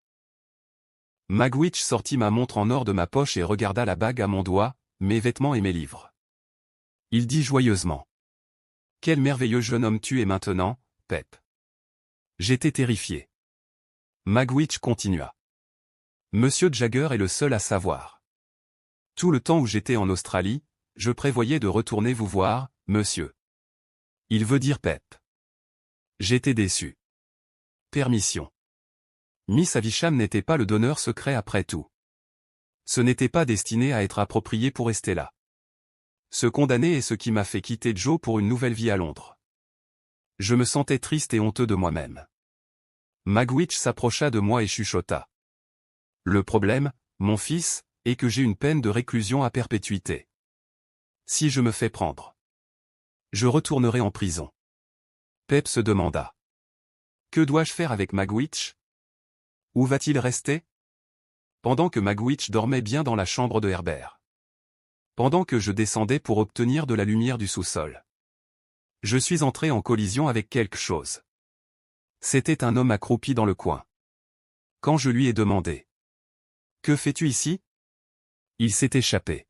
Magwitch sortit ma montre en or de ma poche et regarda la bague à mon doigt, mes vêtements et mes livres. Il dit joyeusement. Quel merveilleux jeune homme tu es maintenant, Pep. J'étais terrifié. Magwitch continua. Monsieur Jagger est le seul à savoir. Tout le temps où j'étais en Australie, je prévoyais de retourner vous voir, monsieur. Il veut dire Pep. J'étais déçu. Permission. Miss Havisham n'était pas le donneur secret après tout. Ce n'était pas destiné à être approprié pour Estella. Ce condamné est ce qui m'a fait quitter Joe pour une nouvelle vie à Londres. Je me sentais triste et honteux de moi-même. Magwitch s'approcha de moi et chuchota. Le problème, mon fils, est que j'ai une peine de réclusion à perpétuité. Si je me fais prendre, je retournerai en prison. Pep se demanda. Que dois-je faire avec Magwitch? Où va-t-il rester? Pendant que Magwitch dormait bien dans la chambre de Herbert. Pendant que je descendais pour obtenir de la lumière du sous-sol. Je suis entré en collision avec quelque chose. C'était un homme accroupi dans le coin. Quand je lui ai demandé. Que fais-tu ici? Il s'est échappé.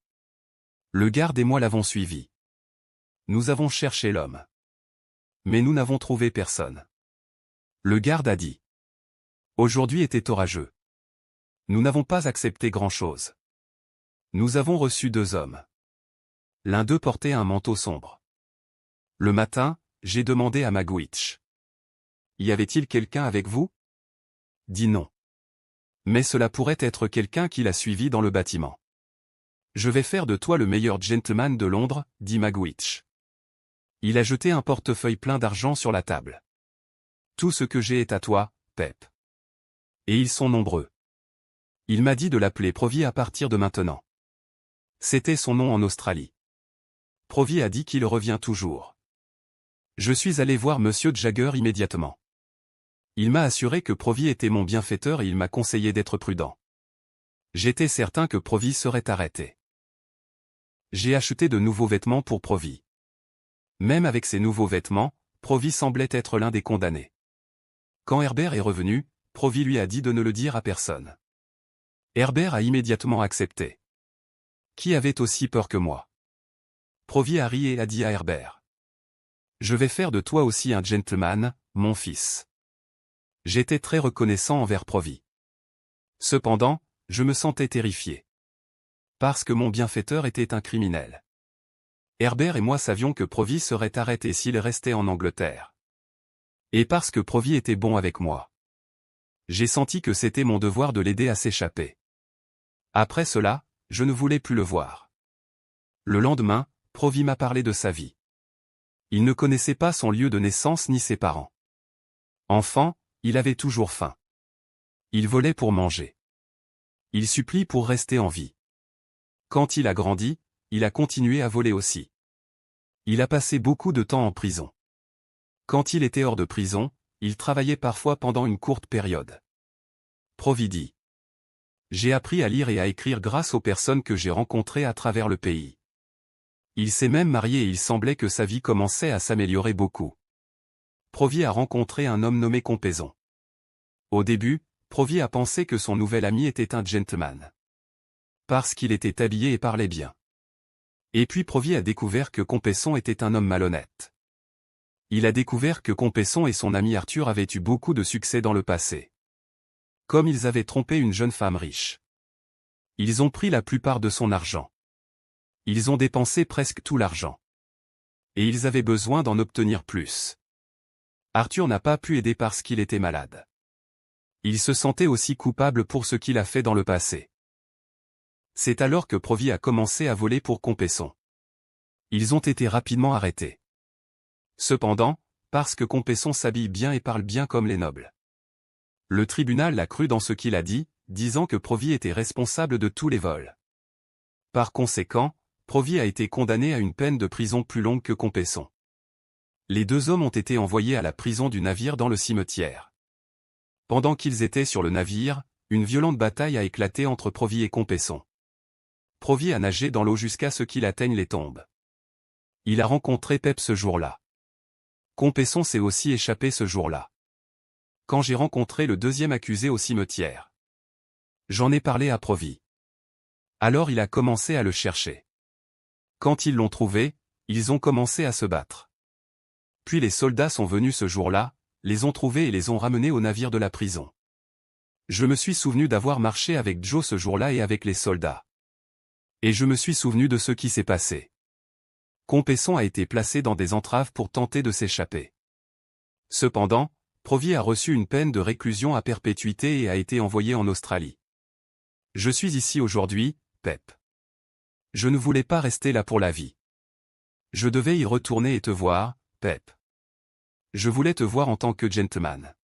Le garde et moi l'avons suivi. Nous avons cherché l'homme. Mais nous n'avons trouvé personne. Le garde a dit. Aujourd'hui était orageux. Nous n'avons pas accepté grand-chose. Nous avons reçu 2 hommes. L'un d'eux portait un manteau sombre. Le matin, j'ai demandé à Magwitch. Y avait-il quelqu'un avec vous? Dit non. Mais cela pourrait être quelqu'un qui l'a suivi dans le bâtiment. Je vais faire de toi le meilleur gentleman de Londres, dit Magwitch. Il a jeté un portefeuille plein d'argent sur la table. Tout ce que j'ai est à toi, Pep. Et ils sont nombreux. Il m'a dit de l'appeler Provi à partir de maintenant. C'était son nom en Australie. Provi a dit qu'il revient toujours. Je suis allé voir Monsieur Jagger immédiatement. Il m'a assuré que Provi était mon bienfaiteur et il m'a conseillé d'être prudent. J'étais certain que Provi serait arrêté. J'ai acheté de nouveaux vêtements pour Provi. Même avec ces nouveaux vêtements, Provi semblait être l'un des condamnés. Quand Herbert est revenu, Provi lui a dit de ne le dire à personne. Herbert a immédiatement accepté. Qui avait aussi peur que moi? Provi a ri et a dit à Herbert. Je vais faire de toi aussi un gentleman, mon fils. J'étais très reconnaissant envers Provi. Cependant, Je me sentais terrifié. Parce que mon bienfaiteur était un criminel. Herbert et moi savions que Provis serait arrêté s'il restait en Angleterre. Et parce que Provis était bon avec moi. J'ai senti que c'était mon devoir de l'aider à s'échapper. Après cela, je ne voulais plus le voir. Le lendemain, Provis m'a parlé de sa vie. Il ne connaissait pas son lieu de naissance ni ses parents. Enfant, il avait toujours faim. Il volait pour manger. Il supplie pour rester en vie. Quand il a grandi, il a continué à voler aussi. Il a passé beaucoup de temps en prison. Quand il était hors de prison, il travaillait parfois pendant une courte période. Provis dit. J'ai appris à lire et à écrire grâce aux personnes que j'ai rencontrées à travers le pays. Il s'est même marié et il semblait que sa vie commençait à s'améliorer beaucoup. Provis a rencontré un homme nommé Compeyson. Au début, Provis a pensé que son nouvel ami était un gentleman. Parce qu'il était habillé et parlait bien. Et puis Provis a découvert que Compeyson était un homme malhonnête. Il a découvert que Compeyson et son ami Arthur avaient eu beaucoup de succès dans le passé. Comme ils avaient trompé une jeune femme riche. Ils ont pris la plupart de son argent. Ils ont dépensé presque tout l'argent. Et ils avaient besoin d'en obtenir plus. Arthur n'a pas pu aider parce qu'il était malade. Il se sentait aussi coupable pour ce qu'il a fait dans le passé. C'est alors que Provis a commencé à voler pour Compeyson. Ils ont été rapidement arrêtés. Cependant, parce que Compeyson s'habille bien et parle bien comme les nobles. Le tribunal l'a cru dans ce qu'il a dit, disant que Provis était responsable de tous les vols. Par conséquent, Provis a été condamné à une peine de prison plus longue que Compeyson. Les deux hommes ont été envoyés à la prison du navire dans le cimetière. Pendant qu'ils étaient sur le navire, une violente bataille a éclaté entre Provis et Compeyson. Provis a nagé dans l'eau jusqu'à ce qu'il atteigne les tombes. Il a rencontré Pep ce jour-là. Compeyson s'est aussi échappé ce jour-là. Quand j'ai rencontré le deuxième accusé au cimetière. J'en ai parlé à Provis. Alors il a commencé à le chercher. Quand ils l'ont trouvé, ils ont commencé à se battre. Puis les soldats sont venus ce jour-là, les ont trouvés et les ont ramenés au navire de la prison. Je me suis souvenu d'avoir marché avec Joe ce jour-là et avec les soldats. Et je me suis souvenu de ce qui s'est passé. Compeyson a été placé dans des entraves pour tenter de s'échapper. Cependant, Provis a reçu une peine de réclusion à perpétuité et a été envoyé en Australie. Je suis ici aujourd'hui, Pep. Je ne voulais pas rester là pour la vie. Je devais y retourner et te voir, Pep. Je voulais te voir en tant que gentleman.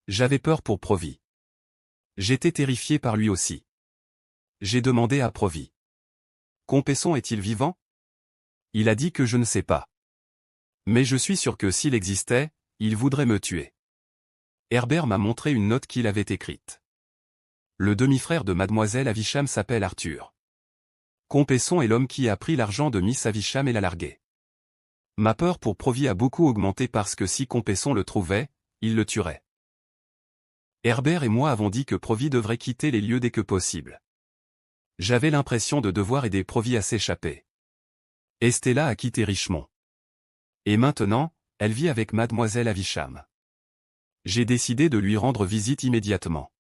J'avais peur pour Provis. J'étais terrifié par lui aussi. J'ai demandé à Provis. Compeyson est-il vivant? Il a dit que je ne sais pas. Mais je suis sûr que s'il existait, il voudrait me tuer. Herbert m'a montré une note qu'il avait écrite. Le demi-frère de Mademoiselle Havisham s'appelle Arthur. Compeyson est l'homme qui a pris l'argent de Miss Havisham et l'a largué. Ma peur pour Provis a beaucoup augmenté parce que si Compeyson le trouvait, il le tuerait. Herbert et moi avons dit que Provis devrait quitter les lieux dès que possible. J'avais l'impression de devoir aider Provis à s'échapper. Estella a quitté Richmond. Et maintenant, elle vit avec Mademoiselle Havisham. J'ai décidé de lui rendre visite immédiatement.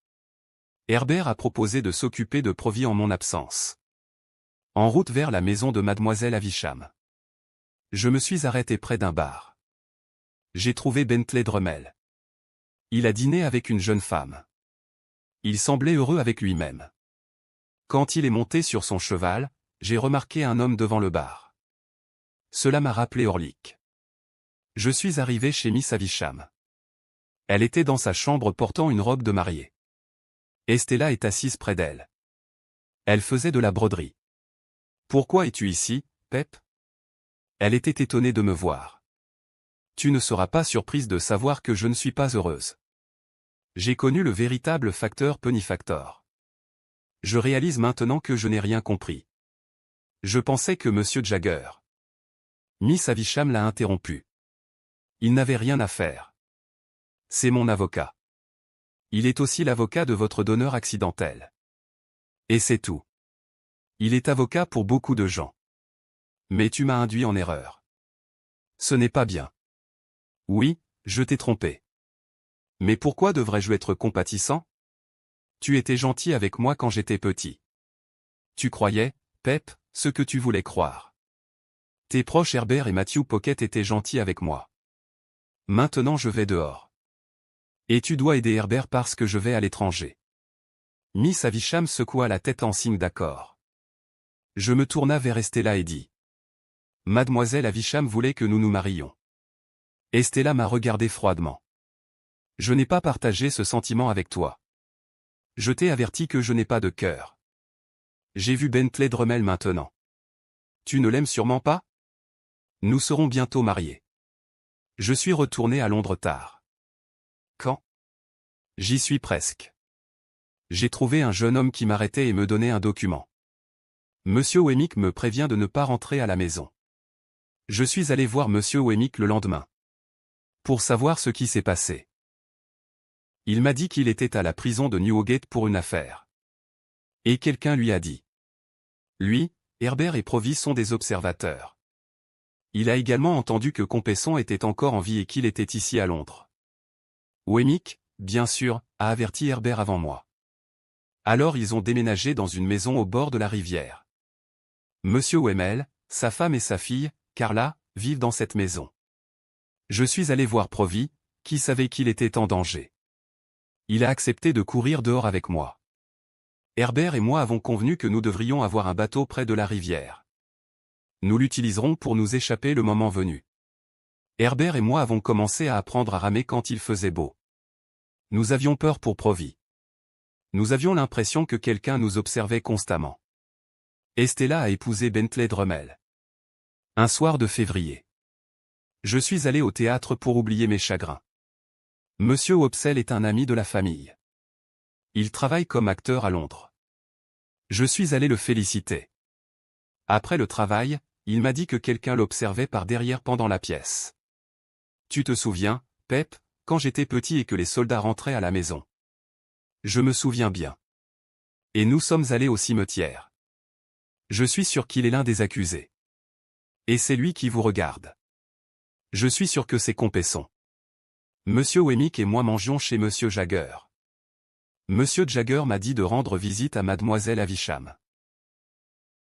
Herbert a proposé de s'occuper de Provis en mon absence. En route vers la maison de Mademoiselle Havisham. Je me suis arrêté près d'un bar. J'ai trouvé Bentley Drummel. Il a dîné avec une jeune femme. Il semblait heureux avec lui-même. Quand il est monté sur son cheval, j'ai remarqué un homme devant le bar. Cela m'a rappelé Orlick. Je suis arrivé chez Miss Havisham. Elle était dans sa chambre portant une robe de mariée. Estella est assise près d'elle. Elle faisait de la broderie. Pourquoi es-tu ici, Pep? Elle était étonnée de me voir. Tu ne seras pas surprise de savoir que je ne suis pas heureuse. J'ai connu le véritable facteur Pennyfactor. Je réalise maintenant que je n'ai rien compris. Je pensais que Monsieur Jagger. Miss Havisham l'a interrompu. Il n'avait rien à faire. C'est mon avocat. Il est aussi l'avocat de votre donneur accidentel. Et c'est tout. Il est avocat pour beaucoup de gens. Mais tu m'as induit en erreur. Ce n'est pas bien. Oui, je t'ai trompé. Mais pourquoi devrais-je être compatissant? Tu étais gentil avec moi quand j'étais petit. Tu croyais, Pep, ce que tu voulais croire. Tes proches Herbert et Matthew Pocket étaient gentils avec moi. Maintenant je vais dehors. Et tu dois aider Herbert parce que je vais à l'étranger. Miss Havisham secoua la tête en signe d'accord. Je me tourna vers Estella et dis. Mademoiselle Havisham voulait que nous nous marions. Estella m'a regardé froidement. Je n'ai pas partagé ce sentiment avec toi. Je t'ai averti que je n'ai pas de cœur. J'ai vu Bentley Drummel maintenant. Tu ne l'aimes sûrement pas? Nous serons bientôt mariés. Je suis retourné à Londres tard. Quand? J'y suis presque. J'ai trouvé un jeune homme qui m'arrêtait et me donnait un document. Monsieur Wemmick me prévient de ne pas rentrer à la maison. Je suis allé voir Monsieur Wemmick le lendemain. Pour savoir ce qui s'est passé. Il m'a dit qu'il était à la prison de Newgate pour une affaire. Et quelqu'un lui a dit. Lui, Herbert et Provis sont des observateurs. Il a également entendu que Compesson était encore en vie et qu'il était ici à Londres. Wemmick, bien sûr, a averti Herbert avant moi. Alors ils ont déménagé dans une maison au bord de la rivière. Monsieur Wemmel, sa femme et sa fille, Carla, vivent dans cette maison. Je suis allé voir Provis, qui savait qu'il était en danger. Il a accepté de courir dehors avec moi. Herbert et moi avons convenu que nous devrions avoir un bateau près de la rivière. Nous l'utiliserons pour nous échapper le moment venu. Herbert et moi avons commencé à apprendre à ramer quand il faisait beau. Nous avions peur pour Provis. Nous avions l'impression que quelqu'un nous observait constamment. Estella a épousé Bentley Drummel. Un soir de février. Je suis allé au théâtre pour oublier mes chagrins. Monsieur Wopsle est un ami de la famille. Il travaille comme acteur à Londres. Je suis allé le féliciter. Après le travail, il m'a dit que quelqu'un l'observait par derrière pendant la pièce. Tu te souviens, Pep, quand j'étais petit et que les soldats rentraient à la maison? Je me souviens bien. Et nous sommes allés au cimetière. Je suis sûr qu'il est l'un des accusés. Et c'est lui qui vous regarde. Je suis sûr que c'est Compesson. Monsieur Wemmick et moi mangions chez Monsieur Jagger. Monsieur Jagger m'a dit de rendre visite à Mademoiselle Havisham.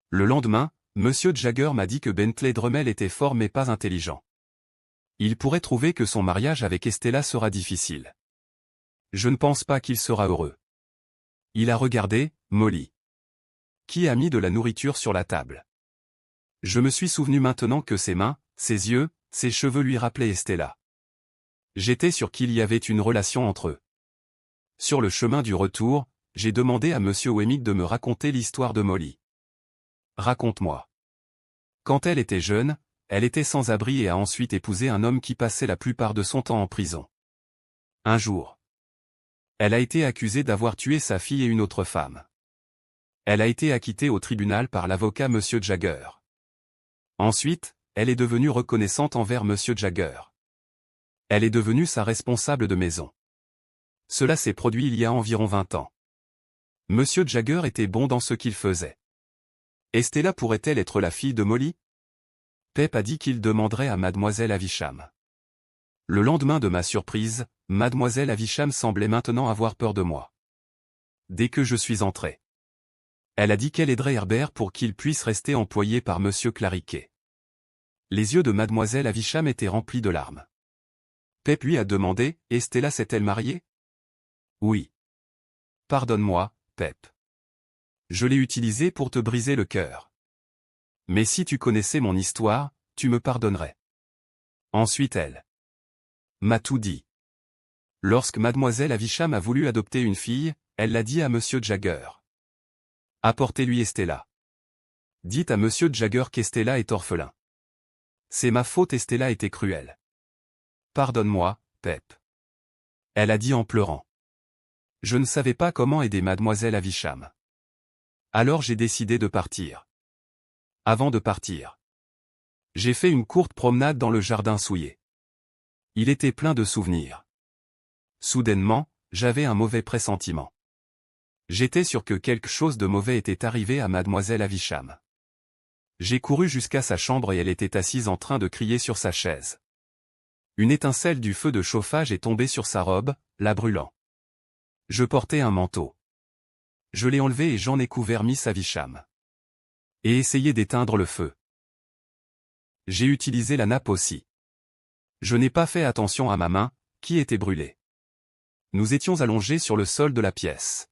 Le lendemain, Monsieur Jagger m'a dit que Bentley Drummel était fort mais pas intelligent. Il pourrait trouver que son mariage avec Estella sera difficile. Je ne pense pas qu'il sera heureux. Il a regardé, Molly. Qui a mis de la nourriture sur la table? Je me suis souvenu maintenant que ses mains, ses yeux, ses cheveux lui rappelaient Estella. J'étais sûr qu'il y avait une relation entre eux. Sur le chemin du retour, j'ai demandé à Monsieur Wemmick de me raconter l'histoire de Molly. Raconte-moi. Quand elle était jeune, elle était sans abri et a ensuite épousé un homme qui passait la plupart de son temps en prison. Un jour, elle a été accusée d'avoir tué sa fille et une autre femme. Elle a été acquittée au tribunal par l'avocat Monsieur Jagger. Ensuite, elle est devenue reconnaissante envers Monsieur Jagger. Elle est devenue sa responsable de maison. Cela s'est produit il y a environ 20 ans. Monsieur Jagger était bon dans ce qu'il faisait. Estella pourrait-elle être la fille de Molly? Pep a dit qu'il demanderait à Mademoiselle Havisham. Le lendemain de ma surprise, Mademoiselle Havisham semblait maintenant avoir peur de moi. Dès que je suis entré, elle a dit qu'elle aiderait Herbert pour qu'il puisse rester employé par Monsieur Clariquet. Les yeux de Mademoiselle Havisham étaient remplis de larmes. Pep lui a demandé, Estella s'est-elle mariée? Oui. Pardonne-moi, Pep. Je l'ai utilisé pour te briser le cœur. Mais si tu connaissais mon histoire, tu me pardonnerais. Ensuite elle m'a tout dit. Lorsque Mademoiselle Havisham a voulu adopter une fille, elle l'a dit à Monsieur Jagger. Apportez-lui Estella. Dites à Monsieur Jagger qu'Estella est orphelin. C'est ma faute, Estella était cruelle. Pardonne-moi, Pep. Elle a dit en pleurant. Je ne savais pas comment aider Mademoiselle Havisham. Alors j'ai décidé de partir. Avant de partir, j'ai fait une courte promenade dans le jardin souillé. Il était plein de souvenirs. Soudainement, j'avais un mauvais pressentiment. J'étais sûr que quelque chose de mauvais était arrivé à Mademoiselle Havisham. J'ai couru jusqu'à sa chambre et elle était assise en train de crier sur sa chaise. Une étincelle du feu de chauffage est tombée sur sa robe, la brûlant. Je portais un manteau. Je l'ai enlevé et j'en ai couvert Miss Havisham. Et essayé d'éteindre le feu. J'ai utilisé la nappe aussi. Je n'ai pas fait attention à ma main, qui était brûlée. Nous étions allongés sur le sol de la pièce.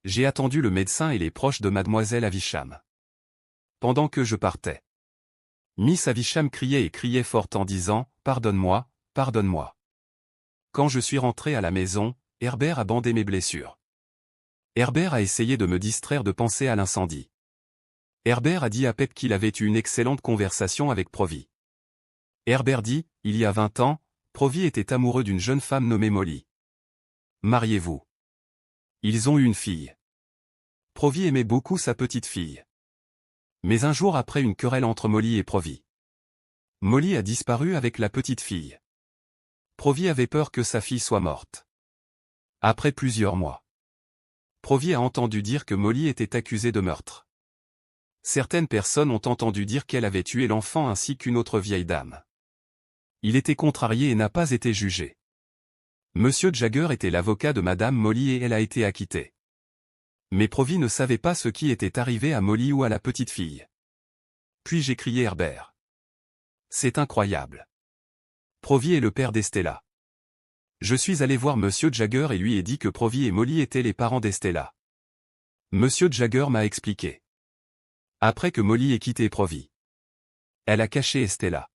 J'ai attendu le médecin et les proches de mademoiselle Havisham. Pendant que je partais, Miss Havisham criait et criait fort en disant « Pardonne-moi, pardonne-moi ». Quand je suis rentré à la maison, Herbert a bandé mes blessures. Herbert a essayé de me distraire de penser à l'incendie. Herbert a dit à Pep qu'il avait eu une excellente conversation avec Provy. Herbert dit, il y a 20 ans, Provy était amoureux d'une jeune femme nommée Molly. Mariez-vous. Ils ont eu une fille. Provy aimait beaucoup sa petite fille. Mais un jour après une querelle entre Molly et Provy. Molly a disparu avec la petite fille. Provy avait peur que sa fille soit morte. Après plusieurs mois, Provy a entendu dire que Molly était accusée de meurtre. Certaines personnes ont entendu dire qu'elle avait tué l'enfant ainsi qu'une autre vieille dame. Il était contrarié et n'a pas été jugé. Monsieur Jagger était l'avocat de Madame Molly et elle a été acquittée. Mais Provy ne savait pas ce qui était arrivé à Molly ou à la petite fille. Puis j'ai crié Herbert. C'est incroyable. Provy est le père d'Estella. Je suis allé voir Monsieur Jagger et lui ai dit que Provy et Molly étaient les parents d'Estella. Monsieur Jagger m'a expliqué. Après que Molly ait quitté Provy, elle a caché Estella.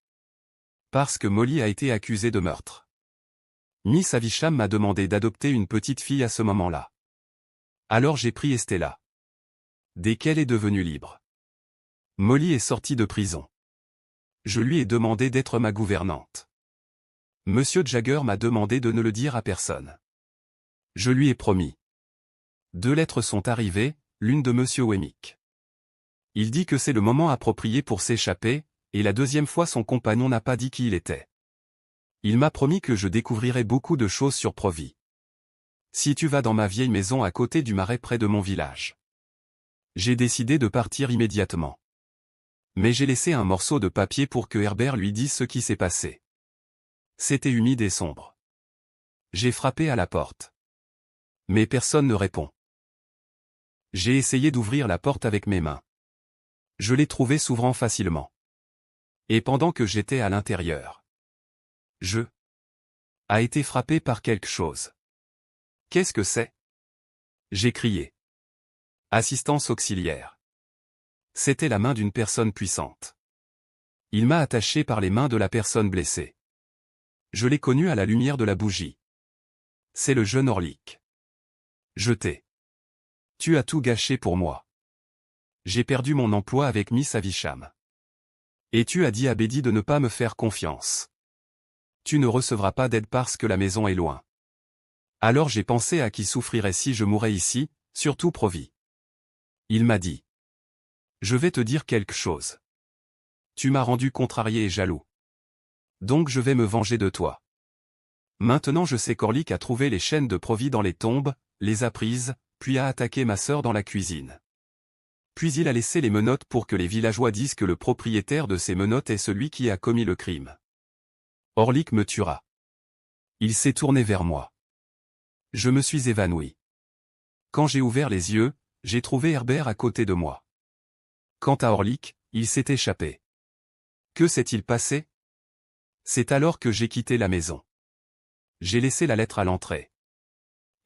Parce que Molly a été accusée de meurtre. Miss Havisham m'a demandé d'adopter une petite fille à ce moment-là. Alors j'ai pris Estella. Dès qu'elle est devenue libre. Molly est sortie de prison. Je lui ai demandé d'être ma gouvernante. Monsieur Jagger m'a demandé de ne le dire à personne. Je lui ai promis. 2 lettres sont arrivées, l'une de Monsieur Wemmick. Il dit que c'est le moment approprié pour s'échapper, et la deuxième fois son compagnon n'a pas dit qui il était. Il m'a promis que je découvrirais beaucoup de choses sur Provy. Si tu vas dans ma vieille maison à côté du marais près de mon village. J'ai décidé de partir immédiatement. Mais j'ai laissé un morceau de papier pour que Herbert lui dise ce qui s'est passé. C'était humide et sombre. J'ai frappé à la porte. Mais personne ne répond. J'ai essayé d'ouvrir la porte avec mes mains. Je l'ai trouvée s'ouvrant facilement. Et pendant que j'étais à l'intérieur, je a été frappé par quelque chose. Qu'est-ce que c'est? J'ai crié. Assistance auxiliaire. C'était la main d'une personne puissante. Il m'a attaché par les mains de la personne blessée. Je l'ai connu à la lumière de la bougie. C'est le jeune Orlick. Je t'ai. Tu as tout gâché pour moi. J'ai perdu mon emploi avec Miss Havisham. Et tu as dit à Betty de ne pas me faire confiance. Tu ne recevras pas d'aide parce que la maison est loin. Alors j'ai pensé à qui souffrirait si je mourais ici, surtout Provy. Il m'a dit. Je vais te dire quelque chose. Tu m'as rendu contrarié et jaloux. Donc je vais me venger de toi. Maintenant je sais qu'Orlick a trouvé les chaînes de Provy dans les tombes, les a prises, puis a attaqué ma sœur dans la cuisine. Puis il a laissé les menottes pour que les villageois disent que le propriétaire de ces menottes est celui qui a commis le crime. Orlick me tuera. Il s'est tourné vers moi. Je me suis évanoui. Quand j'ai ouvert les yeux, j'ai trouvé Herbert à côté de moi. Quant à Orlick, il s'est échappé. Que s'est-il passé? C'est alors que j'ai quitté la maison. J'ai laissé la lettre à l'entrée.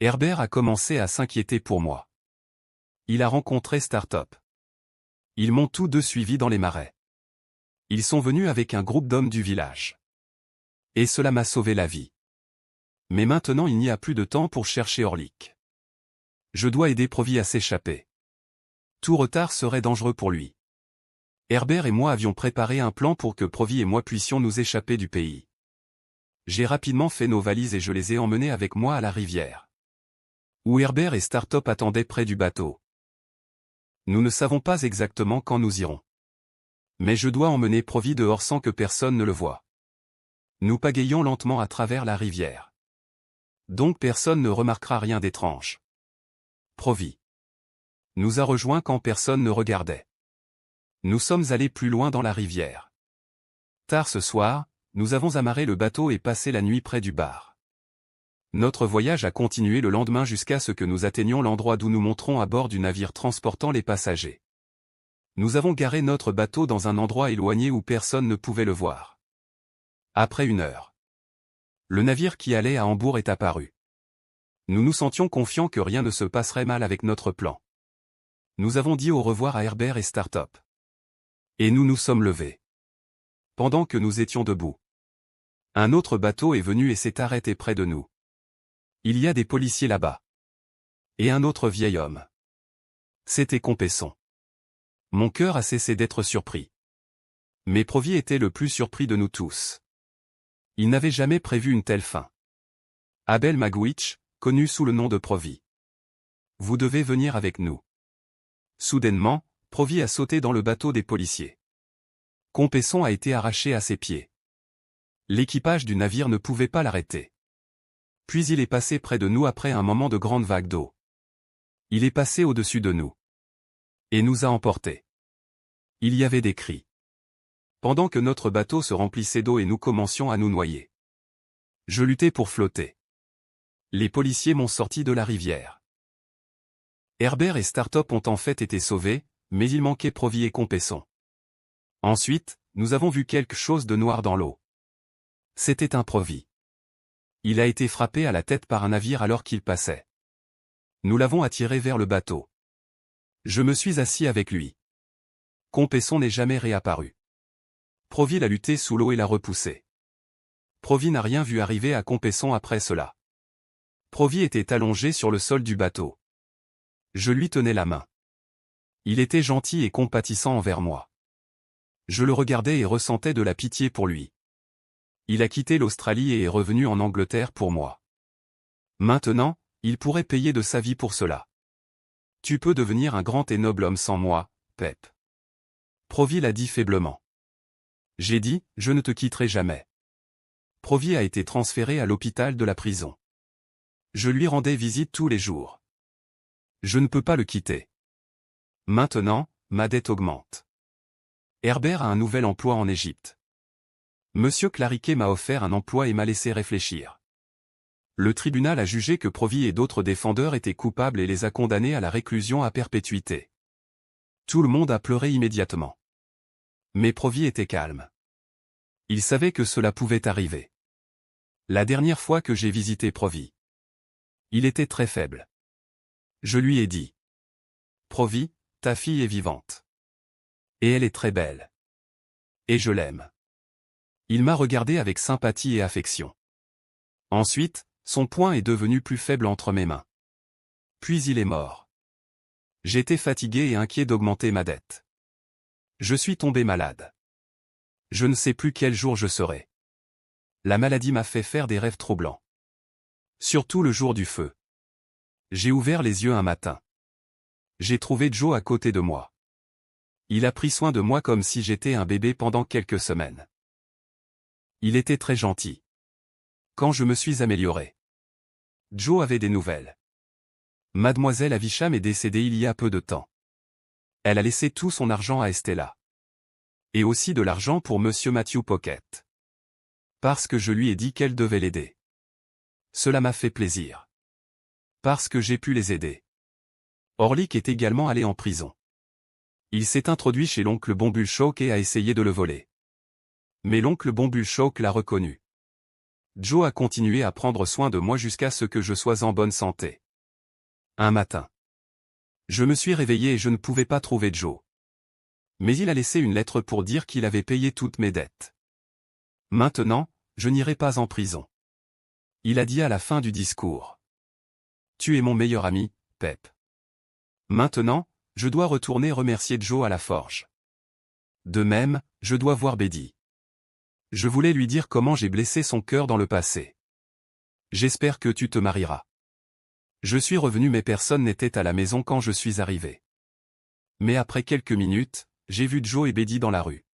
Herbert a commencé à s'inquiéter pour moi. Il a rencontré Startop. Ils m'ont tous deux suivi dans les marais. Ils sont venus avec un groupe d'hommes du village. Et cela m'a sauvé la vie. Mais maintenant il n'y a plus de temps pour chercher Orlick. Je dois aider Provy à s'échapper. Tout retard serait dangereux pour lui. Herbert et moi avions préparé un plan pour que Provy et moi puissions nous échapper du pays. J'ai rapidement fait nos valises et je les ai emmenés avec moi à la rivière. Où Herbert et Startop attendaient près du bateau. Nous ne savons pas exactement quand nous irons. Mais je dois emmener Provy dehors sans que personne ne le voie. Nous pagayons lentement à travers la rivière. Donc personne ne remarquera rien d'étrange. Provy nous a rejoints quand personne ne regardait. Nous sommes allés plus loin dans la rivière. Tard ce soir, nous avons amarré le bateau et passé la nuit près du bar. Notre voyage a continué le lendemain jusqu'à ce que nous atteignions l'endroit d'où nous monterons à bord du navire transportant les passagers. Nous avons garé notre bateau dans un endroit éloigné où personne ne pouvait le voir. Après 1 heure, le navire qui allait à Hambourg est apparu. Nous nous sentions confiants que rien ne se passerait mal avec notre plan. Nous avons dit au revoir à Herbert et Startup. Et nous nous sommes levés. Pendant que nous étions debout, un autre bateau est venu et s'est arrêté près de nous. Il y a des policiers là-bas. Et un autre vieil homme. C'était Compesson. Mon cœur a cessé d'être surpris. Mais Provis était le plus surpris de nous tous. Il n'avait jamais prévu une telle fin. Abel Magwitch, connu sous le nom de Provis. Vous devez venir avec nous. Soudainement, Provis a sauté dans le bateau des policiers. Compesson a été arraché à ses pieds. L'équipage du navire ne pouvait pas l'arrêter. Puis il est passé près de nous après un moment de grande vague d'eau. Il est passé au-dessus de nous. Et nous a emportés. Il y avait des cris. Pendant que notre bateau se remplissait d'eau et nous commencions à nous noyer. Je luttais pour flotter. Les policiers m'ont sorti de la rivière. Herbert et Startup ont en fait été sauvés, mais il manquait Provis et Compesson. Ensuite, nous avons vu quelque chose de noir dans l'eau. C'était un Provis. Il a été frappé à la tête par un navire alors qu'il passait. Nous l'avons attiré vers le bateau. Je me suis assis avec lui. Compesson n'est jamais réapparu. Provis l'a lutté sous l'eau et l'a repoussé. Provis n'a rien vu arriver à Compesson après cela. Provis était allongé sur le sol du bateau. Je lui tenais la main. Il était gentil et compatissant envers moi. Je le regardais et ressentais de la pitié pour lui. Il a quitté l'Australie et est revenu en Angleterre pour moi. Maintenant, il pourrait payer de sa vie pour cela. Tu peux devenir un grand et noble homme sans moi, Pep. Provis l'a dit faiblement. J'ai dit, je ne te quitterai jamais. Provis a été transféré à l'hôpital de la prison. Je lui rendais visite tous les jours. Je ne peux pas le quitter. Maintenant, ma dette augmente. Herbert a un nouvel emploi en Égypte. Monsieur Clariquet m'a offert un emploi et m'a laissé réfléchir. Le tribunal a jugé que Provis et d'autres défendeurs étaient coupables et les a condamnés à la réclusion à perpétuité. Tout le monde a pleuré immédiatement. Mais Provis était calme. Il savait que cela pouvait arriver. La dernière fois que j'ai visité Provis, il était très faible. Je lui ai dit. Provis, ta fille est vivante. Et elle est très belle. Et je l'aime. Il m'a regardé avec sympathie et affection. Ensuite, son poing est devenu plus faible entre mes mains. Puis il est mort. J'étais fatigué et inquiet d'augmenter ma dette. Je suis tombé malade. Je ne sais plus quel jour je serai. La maladie m'a fait faire des rêves troublants. Surtout le jour du feu. J'ai ouvert les yeux un matin. J'ai trouvé Joe à côté de moi. Il a pris soin de moi comme si j'étais un bébé pendant quelques semaines. Il était très gentil. Quand je me suis amélioré, Joe avait des nouvelles. Mademoiselle Avisham est décédée il y a peu de temps. Elle a laissé tout son argent à Estella. Et aussi de l'argent pour Monsieur Matthew Pocket. Parce que je lui ai dit qu'elle devait l'aider. Cela m'a fait plaisir. Parce que j'ai pu les aider. Orlick est également allé en prison. Il s'est introduit chez l'oncle Bombulchoke et a essayé de le voler. Mais l'oncle Bombulchoke l'a reconnu. Joe a continué à prendre soin de moi jusqu'à ce que je sois en bonne santé. Un matin, je me suis réveillé et je ne pouvais pas trouver Joe. Mais il a laissé une lettre pour dire qu'il avait payé toutes mes dettes. Maintenant, je n'irai pas en prison. Il a dit à la fin du discours. Tu es mon meilleur ami, Pep. Maintenant, je dois retourner remercier Joe à la forge. De même, je dois voir Betty. Je voulais lui dire comment j'ai blessé son cœur dans le passé. J'espère que tu te marieras. Je suis revenu mais personne n'était à la maison quand je suis arrivé. Mais après quelques minutes, j'ai vu Joe et Betty dans la rue.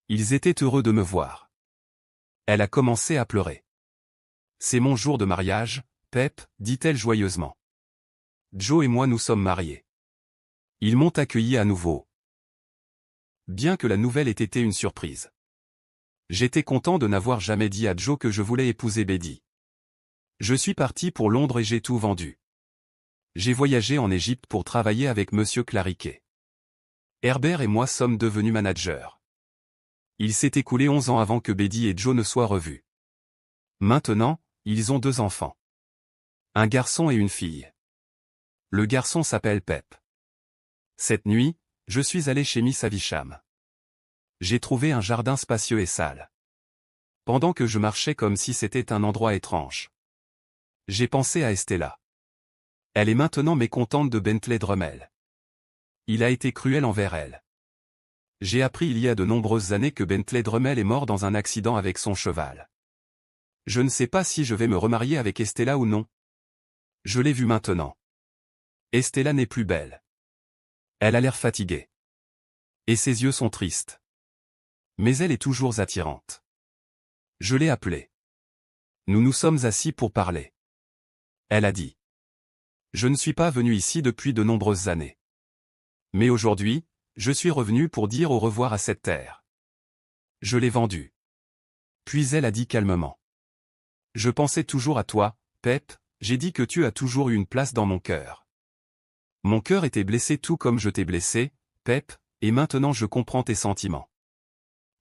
Ils étaient heureux de me voir. Elle a commencé à pleurer. C'est mon jour de mariage, Pep, dit-elle joyeusement. Joe et moi nous sommes mariés. Ils m'ont accueilli à nouveau. Bien que la nouvelle ait été une surprise. J'étais content de n'avoir jamais dit à Joe que je voulais épouser Betty. Je suis parti pour Londres et j'ai tout vendu. J'ai voyagé en Égypte pour travailler avec Monsieur Clariquet. Herbert et moi sommes devenus managers. Il s'est écoulé 11 ans avant que Betty et Joe ne soient revus. Maintenant, ils ont 2 enfants. Un garçon et une fille. Le garçon s'appelle Pep. Cette nuit, je suis allé chez Miss Havisham. J'ai trouvé un jardin spacieux et sale. Pendant que je marchais comme si c'était un endroit étrange. J'ai pensé à Estella. Elle est maintenant mécontente de Bentley Drummel. Il a été cruel envers elle. J'ai appris il y a de nombreuses années que Bentley Drummel est mort dans un accident avec son cheval. Je ne sais pas si je vais me remarier avec Estella ou non. Je l'ai vue maintenant. Estella n'est plus belle. Elle a l'air fatiguée. Et ses yeux sont tristes. Mais elle est toujours attirante. Je l'ai appelée. Nous nous sommes assis pour parler. Elle a dit. Je ne suis pas venu ici depuis de nombreuses années. Mais aujourd'hui, je suis revenu pour dire au revoir à cette terre. Je l'ai vendue. Puis elle a dit calmement. Je pensais toujours à toi, Pep, j'ai dit que tu as toujours eu une place dans mon cœur. Mon cœur était blessé tout comme je t'ai blessé, Pep, et maintenant je comprends tes sentiments.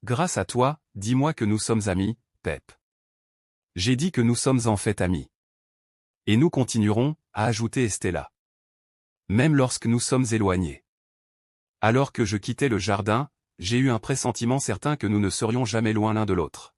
Grâce à toi, dis-moi que nous sommes amis, Pep. J'ai dit que nous sommes en fait amis. Et nous continuerons, a ajouté Estella. Même lorsque nous sommes éloignés. Alors que je quittais le jardin, j'ai eu un pressentiment certain que nous ne serions jamais loin l'un de l'autre.